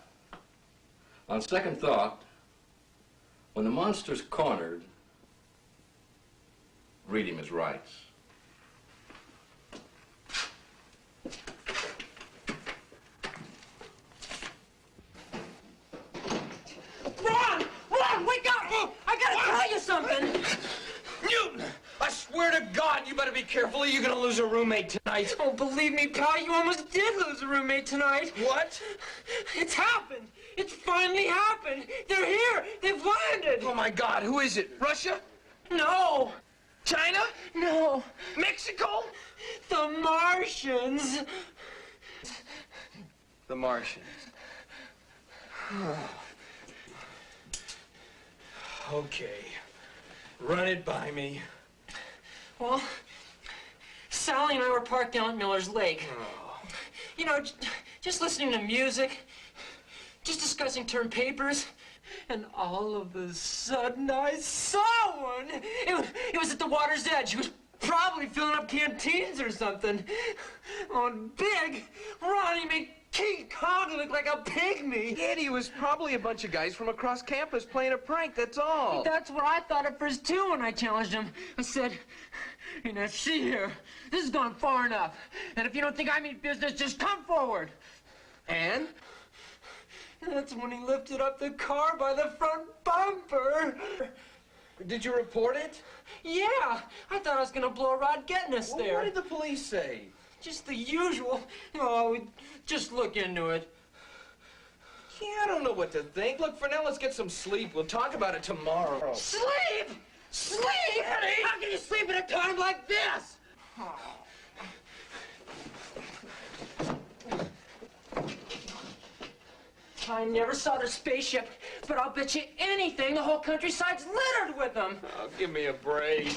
[SPEAKER 10] On second thought, when the monster's cornered, read him his rights.
[SPEAKER 14] Ron! Ron, wake up! I gotta tell you something!
[SPEAKER 13] Newton! I swear to God, you better be careful or you're gonna lose a roommate tonight.
[SPEAKER 14] Oh, believe me, pal, you almost did lose a roommate tonight.
[SPEAKER 13] What?
[SPEAKER 14] It's happened. It's finally happened. They're here. They've landed.
[SPEAKER 13] Oh, my God, who is it? Russia?
[SPEAKER 14] No.
[SPEAKER 13] China?
[SPEAKER 14] No.
[SPEAKER 13] Mexico?
[SPEAKER 14] The Martians.
[SPEAKER 13] The Martians. Okay. Run it by me.
[SPEAKER 14] Well, Sally and I were parked down at Miller's Lake.
[SPEAKER 13] Oh.
[SPEAKER 14] You know, just listening to music, just discussing term papers, and all of a sudden I saw one. It was at the water's edge. He was probably filling up canteens or something. On big, Ronnie made King Kong look like a pygmy.
[SPEAKER 13] Eddie, was probably a bunch of guys from across campus playing a prank, that's all.
[SPEAKER 14] That's what I thought at first, too, when I challenged him. I said, "You know, see here, this has gone far enough. And if you don't think I mean business, just come forward."
[SPEAKER 13] And?
[SPEAKER 14] That's when he lifted up the car by the front bumper.
[SPEAKER 13] Did you report it?
[SPEAKER 14] Yeah, I thought I was gonna blow a rod getting us
[SPEAKER 13] Well,
[SPEAKER 14] there.
[SPEAKER 13] what did the police say?
[SPEAKER 14] Just the usual. Oh, just look into it.
[SPEAKER 13] Yeah, I don't know what to think. Look, for now, let's get some sleep. We'll talk about it tomorrow.
[SPEAKER 14] Sleep! Sleep!
[SPEAKER 13] Eddie!
[SPEAKER 14] How can you sleep at a time like this? I never saw the spaceship, but I'll bet you anything the whole countryside's littered with them.
[SPEAKER 13] Oh, give me a break.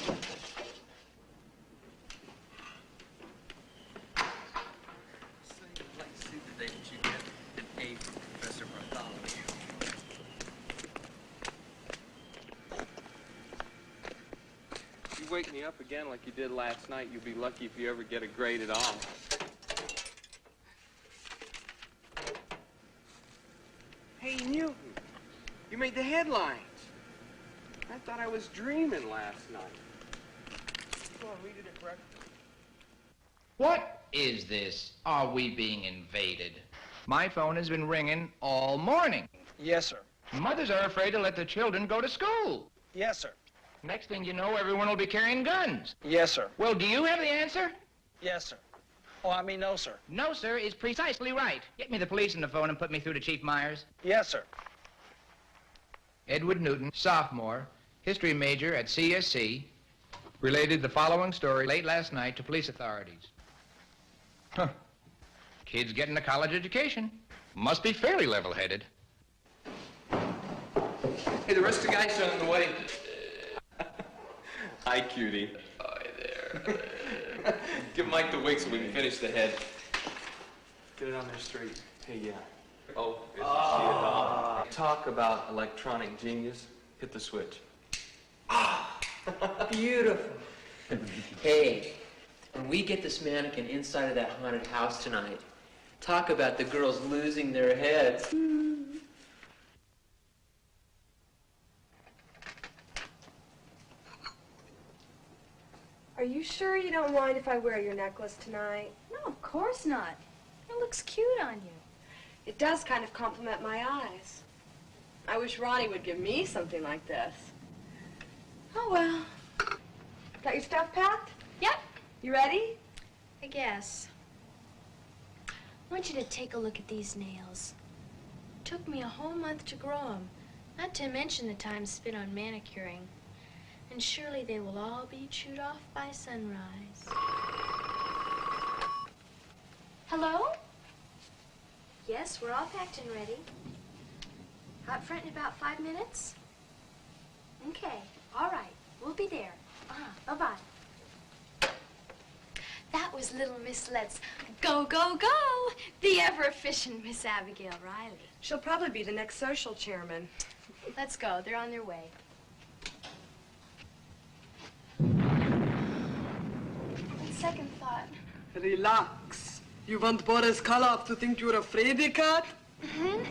[SPEAKER 13] If you wake me up again like you did last night, you'll be lucky if you ever get a grade at all. Hey, Newton, you made the headlines. I thought I was dreaming last night. Go on, read it at breakfast.
[SPEAKER 21] What is this? Are we being invaded? My phone has been ringing all morning.
[SPEAKER 13] Yes, sir.
[SPEAKER 21] Mothers are afraid to let the children go to school.
[SPEAKER 13] Yes, sir.
[SPEAKER 21] Next thing you know, everyone will be carrying guns.
[SPEAKER 13] Yes, sir.
[SPEAKER 21] Well, do you have the answer?
[SPEAKER 13] Yes, sir. Oh, I mean, no, sir.
[SPEAKER 21] No, sir, is precisely right. Get me the police on the phone and put me through to Chief Myers.
[SPEAKER 13] Yes, sir.
[SPEAKER 21] Edward Newton, sophomore, history major at CSC, related the following story late last night to police authorities. Huh. Kid's getting a college education. Must be fairly level-headed.
[SPEAKER 7] Hey, the rest of the guys are on the way. Hi, cutie. Hi there. Give Mike the wig so we can finish the head. Get it on there straight. Hey, yeah. Oh, isn't she? Talk about electronic genius. Hit the switch.
[SPEAKER 14] Beautiful. Hey, when we get this mannequin inside of that haunted house tonight, talk about the girls losing their heads.
[SPEAKER 9] Are you sure you don't mind if I wear your necklace tonight?
[SPEAKER 8] No, of course not. It looks cute on you.
[SPEAKER 9] It does kind of compliment my eyes. I wish Ronnie would give me something like this. Oh, well. Got your stuff packed?
[SPEAKER 8] Yep.
[SPEAKER 9] You ready?
[SPEAKER 8] I guess. I want you to take a look at these nails. It took me a whole month to grow them, not to mention the time spent on manicuring. And surely they will all be chewed off by sunrise. Hello? Yes, we're all packed and ready. Out front in about 5 minutes? Okay, all right, we'll be there. Bye-bye. That was little Miss Let's Go, Go, Go, the ever-efficient Miss Abigail Riley.
[SPEAKER 9] She'll probably be the next social chairman.
[SPEAKER 8] Let's go, they're on their way. On second thought.
[SPEAKER 9] Relax. You want Boris Karloff to think you're a fraidy cat?
[SPEAKER 8] Mm-hmm.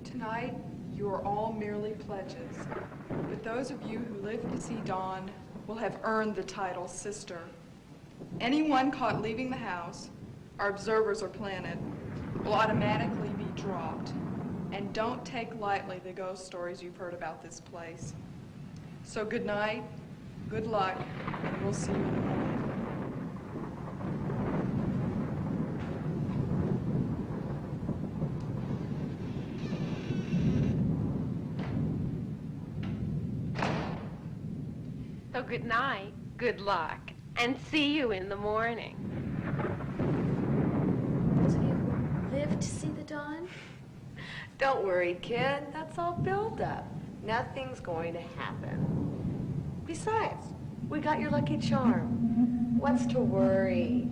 [SPEAKER 4] Tonight, you are all merely pledges, but those of you who live to see dawn will have earned the title sister. Anyone caught leaving the house, our observers are planted, will automatically be dropped. And don't take lightly the ghost stories you've heard about this place. So good night, good luck, and we'll see you in the morning.
[SPEAKER 22] So good night, good luck, and see you in the morning.
[SPEAKER 8] Those of you who live to see the dawn?
[SPEAKER 9] Don't worry, kid. That's all build up. Nothing's going to happen. Besides, we got your lucky charm. What's to worry?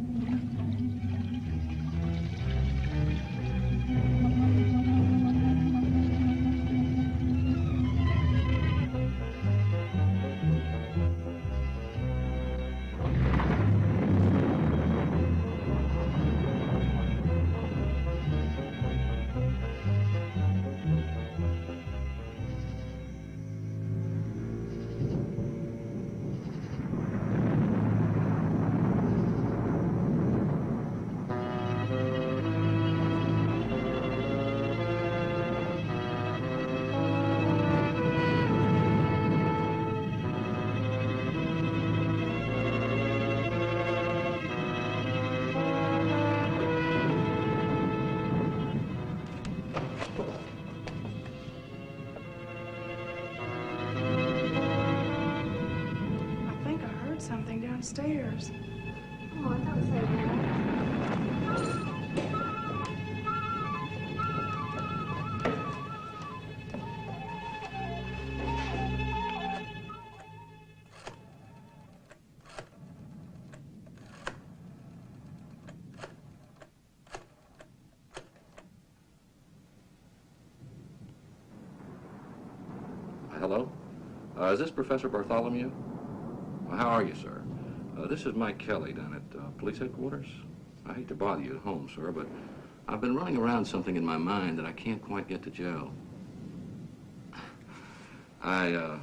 [SPEAKER 4] Something downstairs.
[SPEAKER 8] Oh, don't say that.
[SPEAKER 10] Hello? Is this Professor Bartholomew? How are you, sir? This is Mike Kelly down at police headquarters. I hate to bother you at home, sir, but I've been running around something in my mind that I can't quite get to gel. I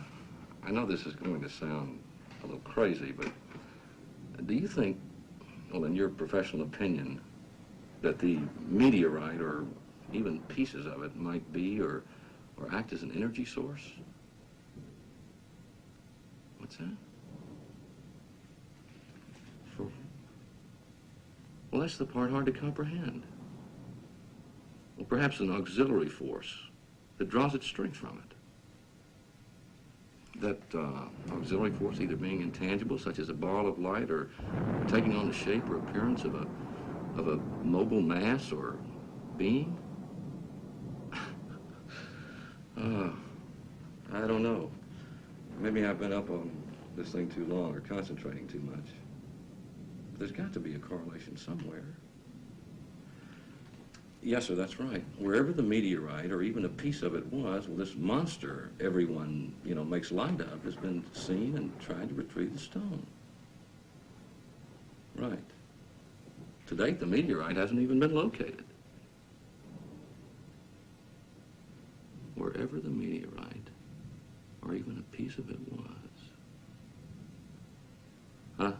[SPEAKER 10] know this is going to sound a little crazy, but do you think, well, in your professional opinion, that the meteorite or even pieces of it might be or act as an energy source? What's that? Well, that's the part hard to comprehend. Well, perhaps an auxiliary force that draws its strength from it. That auxiliary force either being intangible, such as a ball of light, or taking on the shape or appearance of a mobile mass or being? I don't know. Maybe I've been up on this thing too long or concentrating too much. There's got to be a correlation somewhere. Yes, sir, that's right. Wherever the meteorite or even a piece of it was, well, this monster everyone, makes light of has been seen and tried to retrieve the stone. Right. To date, the meteorite hasn't even been located. Wherever the meteorite or even a piece of it was.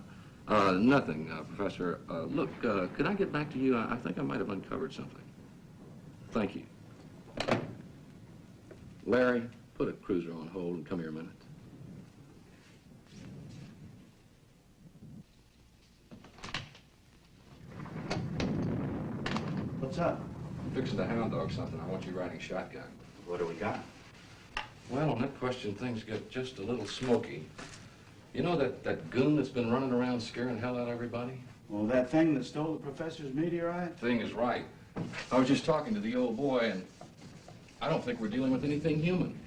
[SPEAKER 10] Nothing, Professor. Look, could I get back to you? I think I might have uncovered something. Thank you. Larry, put a cruiser on hold and come here a minute.
[SPEAKER 12] What's up?
[SPEAKER 10] I'm fixing to hound dog something. I want you riding shotgun.
[SPEAKER 12] What do we got?
[SPEAKER 10] Well, on that question, things get just a little smoky. You know that goon that's been running around scaring the hell out of everybody?
[SPEAKER 12] Well, that thing that stole the professor's meteorite?
[SPEAKER 10] Thing is right. I was just talking to the old boy, and I don't think we're dealing with anything human.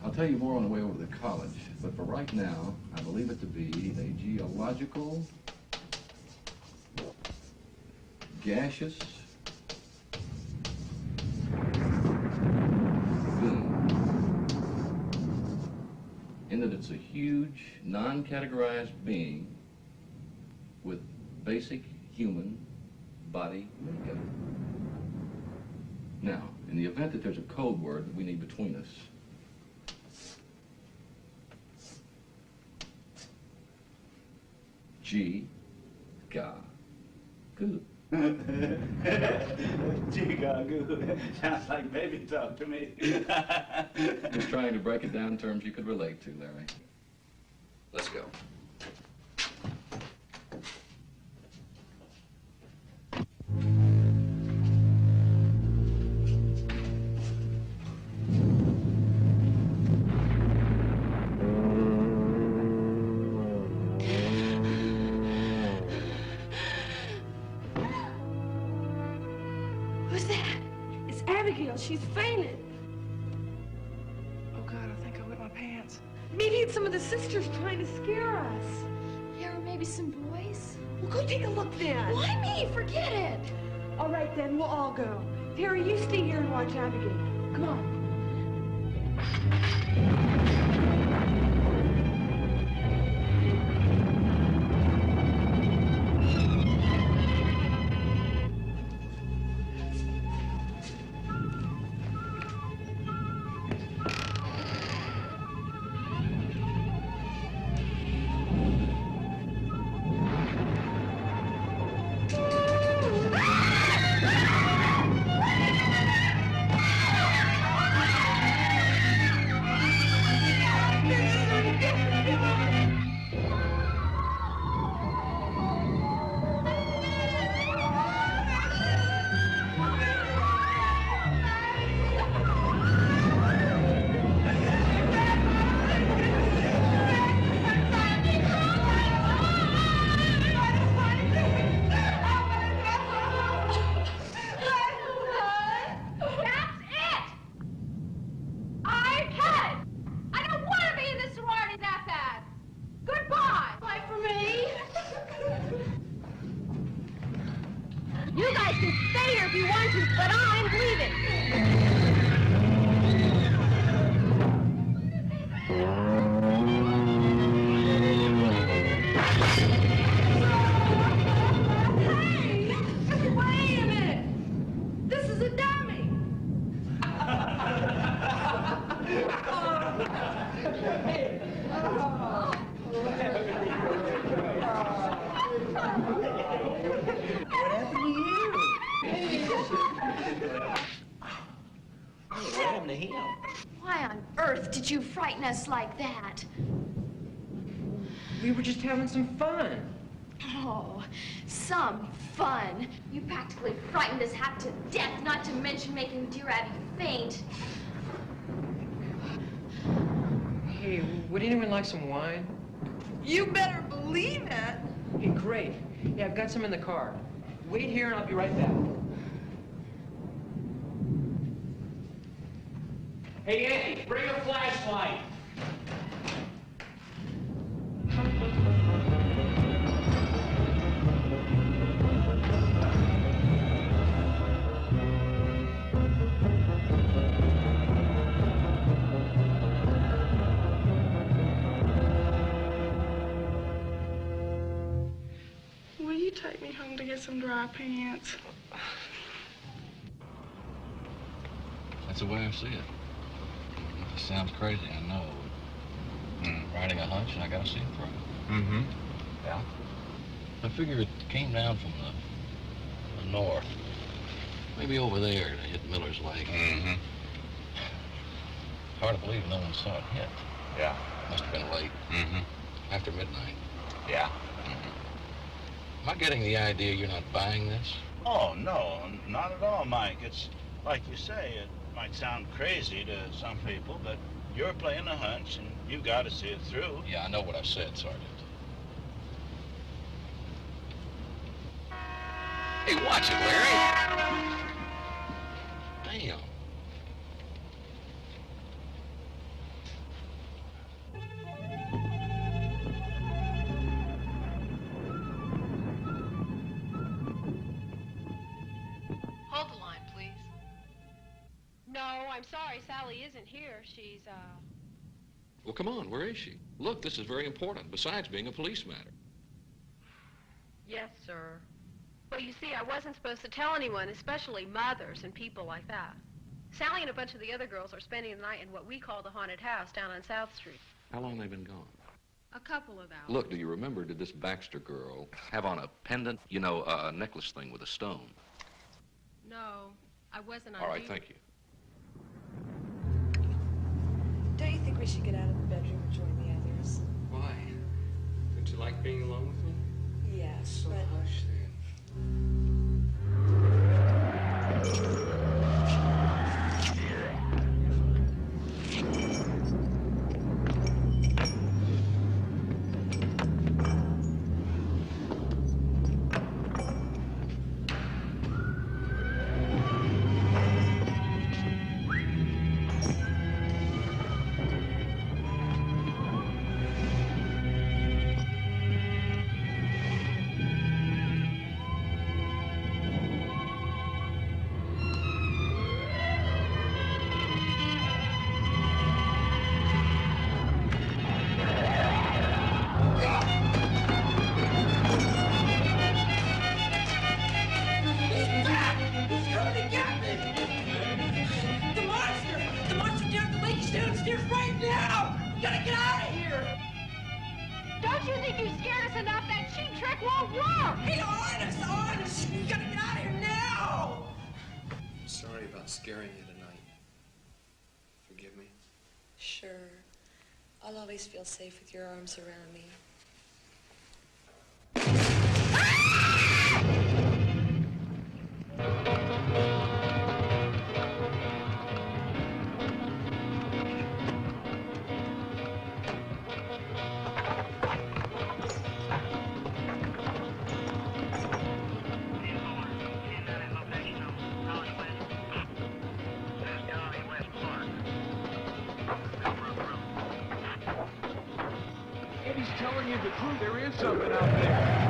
[SPEAKER 10] I'll tell you more on the way over to college, but for right now, I believe it to be a geological, gaseous goon. In that it's a huge, non-categorized being with basic human body makeup. Now, in the event that there's a code word that we need between us, G-ga-goo.
[SPEAKER 12] Gee-ga-goo. Sounds like baby talk to me.
[SPEAKER 10] Just trying to break it down in terms you could relate to, Larry. Let's go.
[SPEAKER 22] Who's that? It's Abigail. She's fainted.
[SPEAKER 4] Oh, God, I think I wet my pants.
[SPEAKER 22] Maybe it's some of the sisters trying to scare us.
[SPEAKER 20] Yeah, or maybe some boys.
[SPEAKER 22] Well, go take a look then.
[SPEAKER 20] Why me? Forget it.
[SPEAKER 22] All right, then. We'll all go. Terry, you stay here and watch Abigail. Come on. You guys can stay here if you want to, but I'm leaving. Hey, wait a minute. This is a dummy.
[SPEAKER 14] What happened to you? What happened to him?
[SPEAKER 20] Why on earth did you frighten us like that?
[SPEAKER 14] We were just having some fun.
[SPEAKER 20] Oh, some fun. You practically frightened us half to death, not to mention making dear Abby faint.
[SPEAKER 13] Hey, would anyone like some wine?
[SPEAKER 4] You better believe it.
[SPEAKER 13] Hey, great. Yeah, I've got some in the car. Wait here and I'll be right back. Hey, Andy, bring a flashlight.
[SPEAKER 3] Will you take me home to get some dry pants?
[SPEAKER 10] That's the way I see it. It sounds crazy, I know. Riding a hunch, and I gotta see it through.
[SPEAKER 19] Mm-hmm.
[SPEAKER 10] Yeah. I figure it came down from the north. Maybe over there to hit Miller's Lake.
[SPEAKER 19] Mm-hmm.
[SPEAKER 10] Hard to believe no one saw it hit.
[SPEAKER 19] Yeah.
[SPEAKER 10] Must have been late.
[SPEAKER 19] Mm-hmm.
[SPEAKER 10] After midnight.
[SPEAKER 19] Yeah.
[SPEAKER 10] Am I getting the idea you're not buying this?
[SPEAKER 12] Oh, no, not at all, Mike. It's like you say, it might sound crazy to some people, but you're playing a hunch, and you've got to see it through.
[SPEAKER 10] Yeah, I know what I said, Sergeant. Hey, watch it, Larry. Damn.
[SPEAKER 22] Hold the line, please. No, I'm sorry, Sally isn't here. She's,
[SPEAKER 10] Well, come on, where is she? Look, this is very important, besides being a police matter.
[SPEAKER 22] Yes, sir. Well, you see, I wasn't supposed to tell anyone, especially mothers and people like that. Sally and a bunch of the other girls are spending the night in what we call the haunted house down on South Street.
[SPEAKER 10] How long they been gone?
[SPEAKER 22] A couple of hours.
[SPEAKER 10] Look, do you remember, did this Baxter girl have on a pendant, you know, a necklace thing with a stone?
[SPEAKER 22] No, I wasn't on
[SPEAKER 10] All right,
[SPEAKER 22] duty.
[SPEAKER 10] thank you.
[SPEAKER 9] Don't you think we should get out of the bedroom and join the others?
[SPEAKER 7] Why? Don't you like being alone with me?
[SPEAKER 9] Yes, but...
[SPEAKER 7] Hush then.
[SPEAKER 22] Don't you think you scared us enough? That cheap trick won't work!
[SPEAKER 5] Hey, honest! You gotta get out of here now!
[SPEAKER 7] I'm sorry about scaring you tonight. Forgive me?
[SPEAKER 9] Sure. I'll always feel safe with your arms around me.
[SPEAKER 5] Eddie's telling you the truth. There is something out there.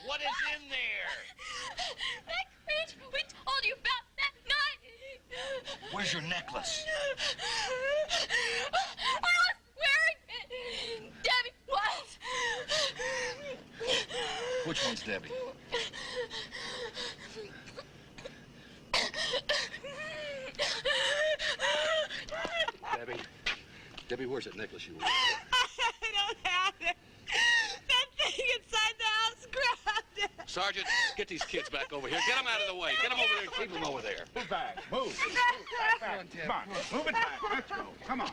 [SPEAKER 15] What is in there?
[SPEAKER 20] That creature we told you about that night.
[SPEAKER 10] Where's your necklace?
[SPEAKER 20] I was wearing it. Debbie was.
[SPEAKER 10] Which one's Debbie? Debbie, where's that necklace you wore?
[SPEAKER 5] I don't have it. That thing inside the house grabbed it.
[SPEAKER 10] Sergeant, get these kids back over here. Get them out of the way. Get them over there and keep them over there.
[SPEAKER 12] Move back. Move. Back. Come on. Move it back. Let's go. Come on.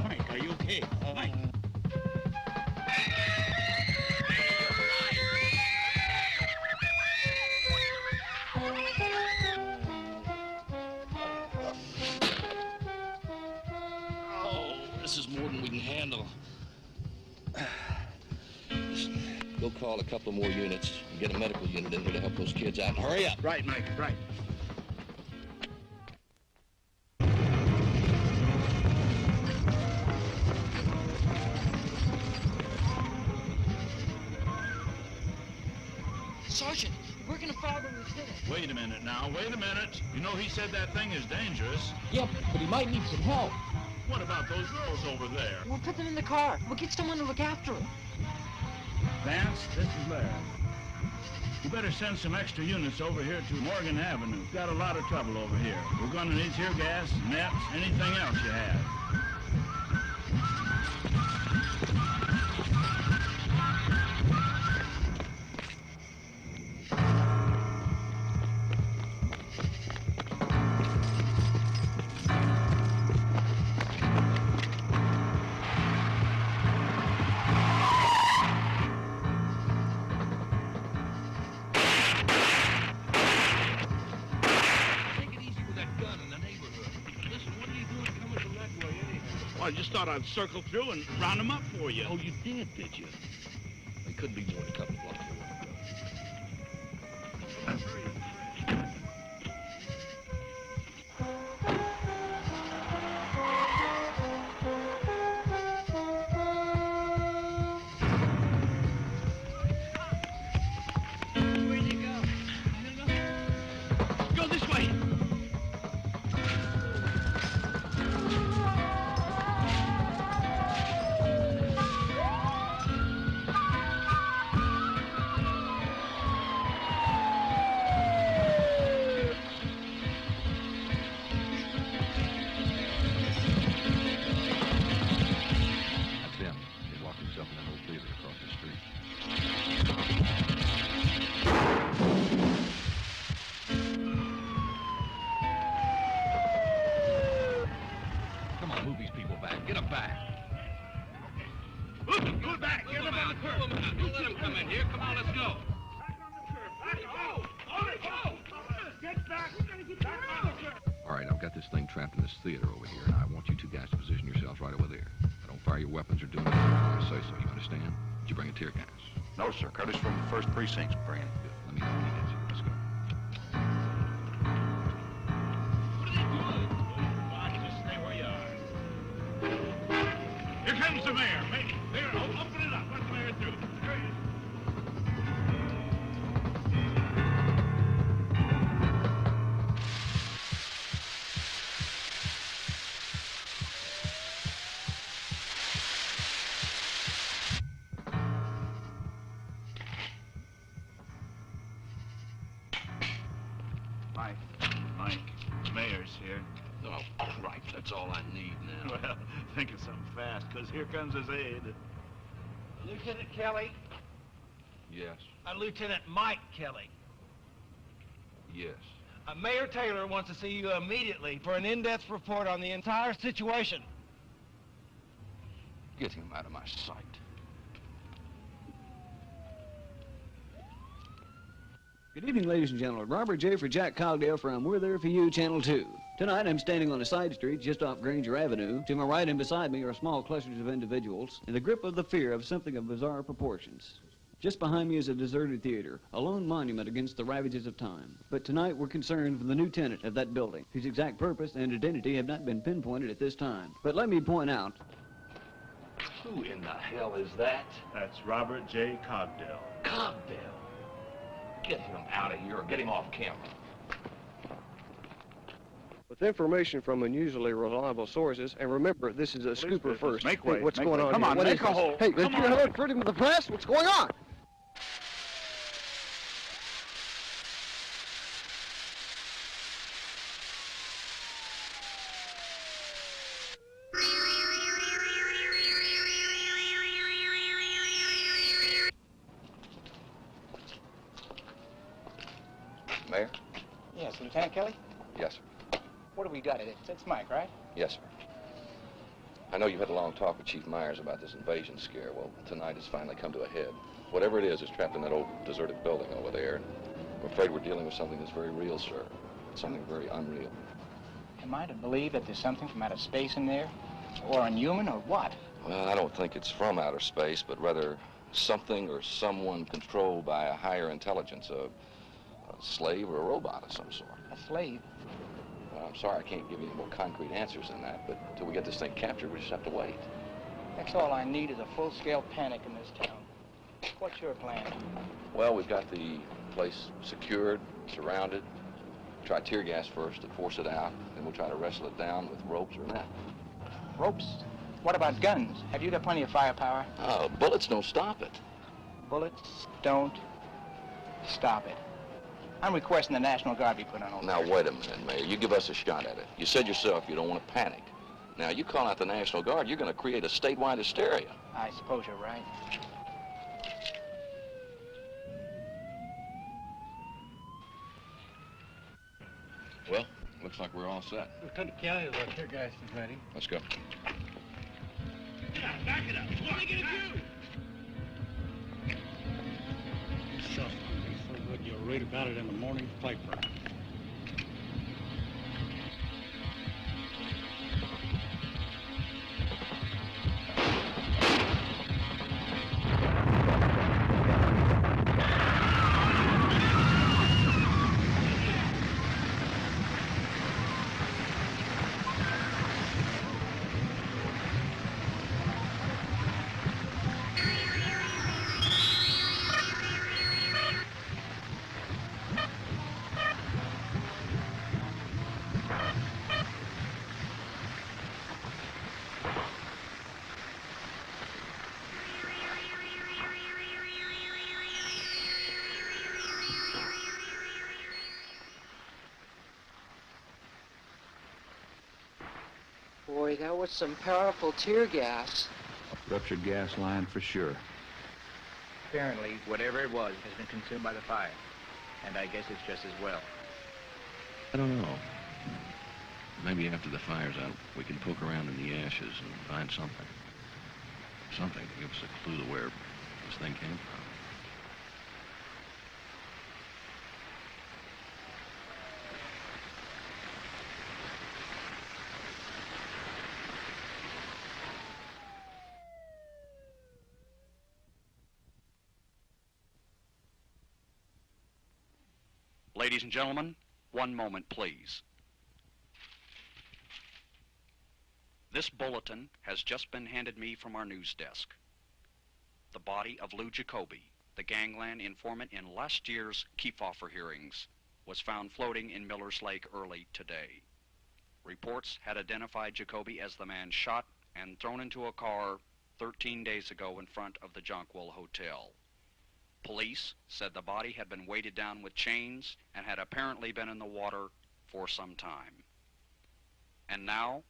[SPEAKER 12] Mike, are you okay? Mike.
[SPEAKER 10] Oh, this is more than we can handle. Listen, go call a couple more units and get a medical unit in here to help those kids out. And hurry up.
[SPEAKER 12] Right, Mike, right.
[SPEAKER 6] Sergeant, we're gonna follow the lieutenant.
[SPEAKER 12] Wait a minute now. Wait a minute. You know he said that thing is dangerous.
[SPEAKER 6] Yep, but he might need some help.
[SPEAKER 12] What about those girls over there?
[SPEAKER 6] We'll put them in the car. We'll get someone to look after them.
[SPEAKER 12] Vance, this is Larry. You better send some extra units over here to Morgan Avenue. We've got a lot of trouble over here. We're gonna need tear gas, nets, anything else you have. I just thought I'd circle through and round them up for you.
[SPEAKER 10] Oh, you did you? They couldn't be more than a couple of blocks away.
[SPEAKER 5] Where'd you go? Go this way.
[SPEAKER 10] That's him. He locked himself in that old theater across the street. Come on, move these people back. Get them back.
[SPEAKER 12] Go back. Get them on the curb.
[SPEAKER 10] Don't let them come in here. Come on, let's go.
[SPEAKER 12] Get back. We're gonna get back on the curb.
[SPEAKER 10] All right, I've got this thing trapped in this theater over here, and I want you two guys to position yourselves right over there. Don't fire your weapons or do anything until I say so. You understand? Did you bring a tear gas?
[SPEAKER 12] No, sir. Curtis from the 1st Precinct's bringing.
[SPEAKER 10] Good. Let me know when he gets here. Let's go.
[SPEAKER 12] Just stay where you are. Here comes the mayor. Mayor, open it up. Let the mayor through. Here he is. Mike, the mayor's here.
[SPEAKER 10] Oh, right. That's all I need now.
[SPEAKER 12] Well, think of something fast, because here comes his aide.
[SPEAKER 11] Lieutenant Kelly?
[SPEAKER 10] Yes.
[SPEAKER 11] Lieutenant Mike Kelly.
[SPEAKER 10] Yes.
[SPEAKER 11] Mayor Taylor wants to see you immediately for an in-depth report on the entire situation.
[SPEAKER 10] Get him out of my sight.
[SPEAKER 15] Good evening, ladies and gentlemen. Robert J. for Jack Cogdale from We're There For You, Channel 2. Tonight, I'm standing on a side street just off Granger Avenue. To my right and beside me are small clusters of individuals in the grip of the fear of something of bizarre proportions. Just behind me is a deserted theater, a lone monument against the ravages of time. But tonight, we're concerned with the new tenant of that building, whose exact purpose and identity have not been pinpointed at this time. But let me point out...
[SPEAKER 10] Who in the hell is that?
[SPEAKER 12] That's Robert J. Cogdale.
[SPEAKER 10] Cogdale? Get him out of here or get him off camera.
[SPEAKER 16] With information from unusually reliable sources, and remember, this is a scooper first.
[SPEAKER 12] Make way.
[SPEAKER 16] Hey, what's
[SPEAKER 12] make
[SPEAKER 16] going
[SPEAKER 12] way.
[SPEAKER 16] on
[SPEAKER 12] Come
[SPEAKER 16] here?
[SPEAKER 12] on,
[SPEAKER 16] What
[SPEAKER 12] make
[SPEAKER 16] is
[SPEAKER 12] a
[SPEAKER 16] this?
[SPEAKER 12] hole.
[SPEAKER 16] Hey, let's
[SPEAKER 12] Come
[SPEAKER 16] get
[SPEAKER 12] on.
[SPEAKER 16] a look. Freedom of the press. What's going on?
[SPEAKER 10] Mayor?
[SPEAKER 21] Yes, Lieutenant Kelly?
[SPEAKER 10] Yes, sir.
[SPEAKER 21] What have we got? It's Mike, right?
[SPEAKER 10] Yes, sir. I know you had a long talk with Chief Myers about this invasion scare. Well, tonight it's finally come to a head. Whatever it is trapped in that old deserted building over there. And I'm afraid we're dealing with something that's very real, sir. Something very unreal.
[SPEAKER 21] Am I to believe that there's something from outer space in there? Or unhuman, or what?
[SPEAKER 10] Well, I don't think it's from outer space, but rather something or someone controlled by a higher intelligence, a slave or a robot of some sort.
[SPEAKER 21] A slave?
[SPEAKER 10] Well, I'm sorry I can't give you any more concrete answers than that, but until we get this thing captured, we just have to wait.
[SPEAKER 21] That's all I need is a full-scale panic in this town. What's your plan?
[SPEAKER 10] Well, we've got the place secured, surrounded. Try tear gas first to force it out, then we'll try to wrestle it down with ropes or net.
[SPEAKER 21] Ropes? What about guns? Have you got plenty of firepower?
[SPEAKER 10] Bullets don't stop it.
[SPEAKER 21] Bullets don't stop it. I'm requesting the National Guard be put on hold.
[SPEAKER 10] Now, wait a minute, Mayor. You give us a shot at it. You said yourself you don't want to panic. Now, you call out the National Guard, you're going to create a statewide hysteria.
[SPEAKER 21] I suppose you're right.
[SPEAKER 10] Well, looks like we're all set.
[SPEAKER 18] Lieutenant Kelly, the tear gas is ready.
[SPEAKER 10] Let's go.
[SPEAKER 5] Back it up. What are you gonna do?
[SPEAKER 18] Stuff so good you'll read about it in the morning paper.
[SPEAKER 23] Boy, that was some powerful tear gas.
[SPEAKER 24] Ruptured gas line for sure.
[SPEAKER 21] Apparently, whatever it was has been consumed by the fire. And I guess it's just as well.
[SPEAKER 10] I don't know. Maybe after the fire's out, we can poke around in the ashes and find something. Something to give us a clue to where this thing came from.
[SPEAKER 1] Ladies and gentlemen, one moment, please. This bulletin has just been handed me from our news desk. The body of Lou Jacoby, the gangland informant in last year's Kefauver hearings, was found floating in Miller's Lake early today. Reports had identified Jacoby as the man shot and thrown into a car 13 days ago in front of the Jonquil Hotel. Police said the body had been weighted down with chains and had apparently been in the water for some time. And now,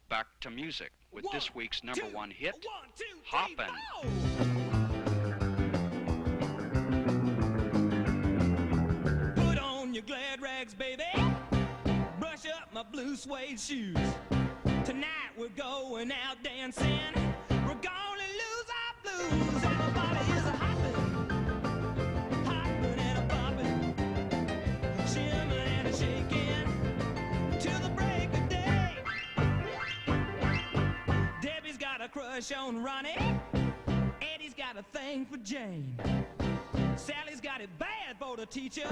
[SPEAKER 1] back to music with this week's #1 hit, Hoppin'.
[SPEAKER 5] Put on your glad rags, baby. blue suede shoes. Tonight we're going out dancing. We're gonna lose our blues. Everybody is a hopping and a bopping, shimming and a shaking till the break of day. Debbie's got a crush on Ronnie. Eddie's got a thing for Jane. Sally's got it bad for the teacher.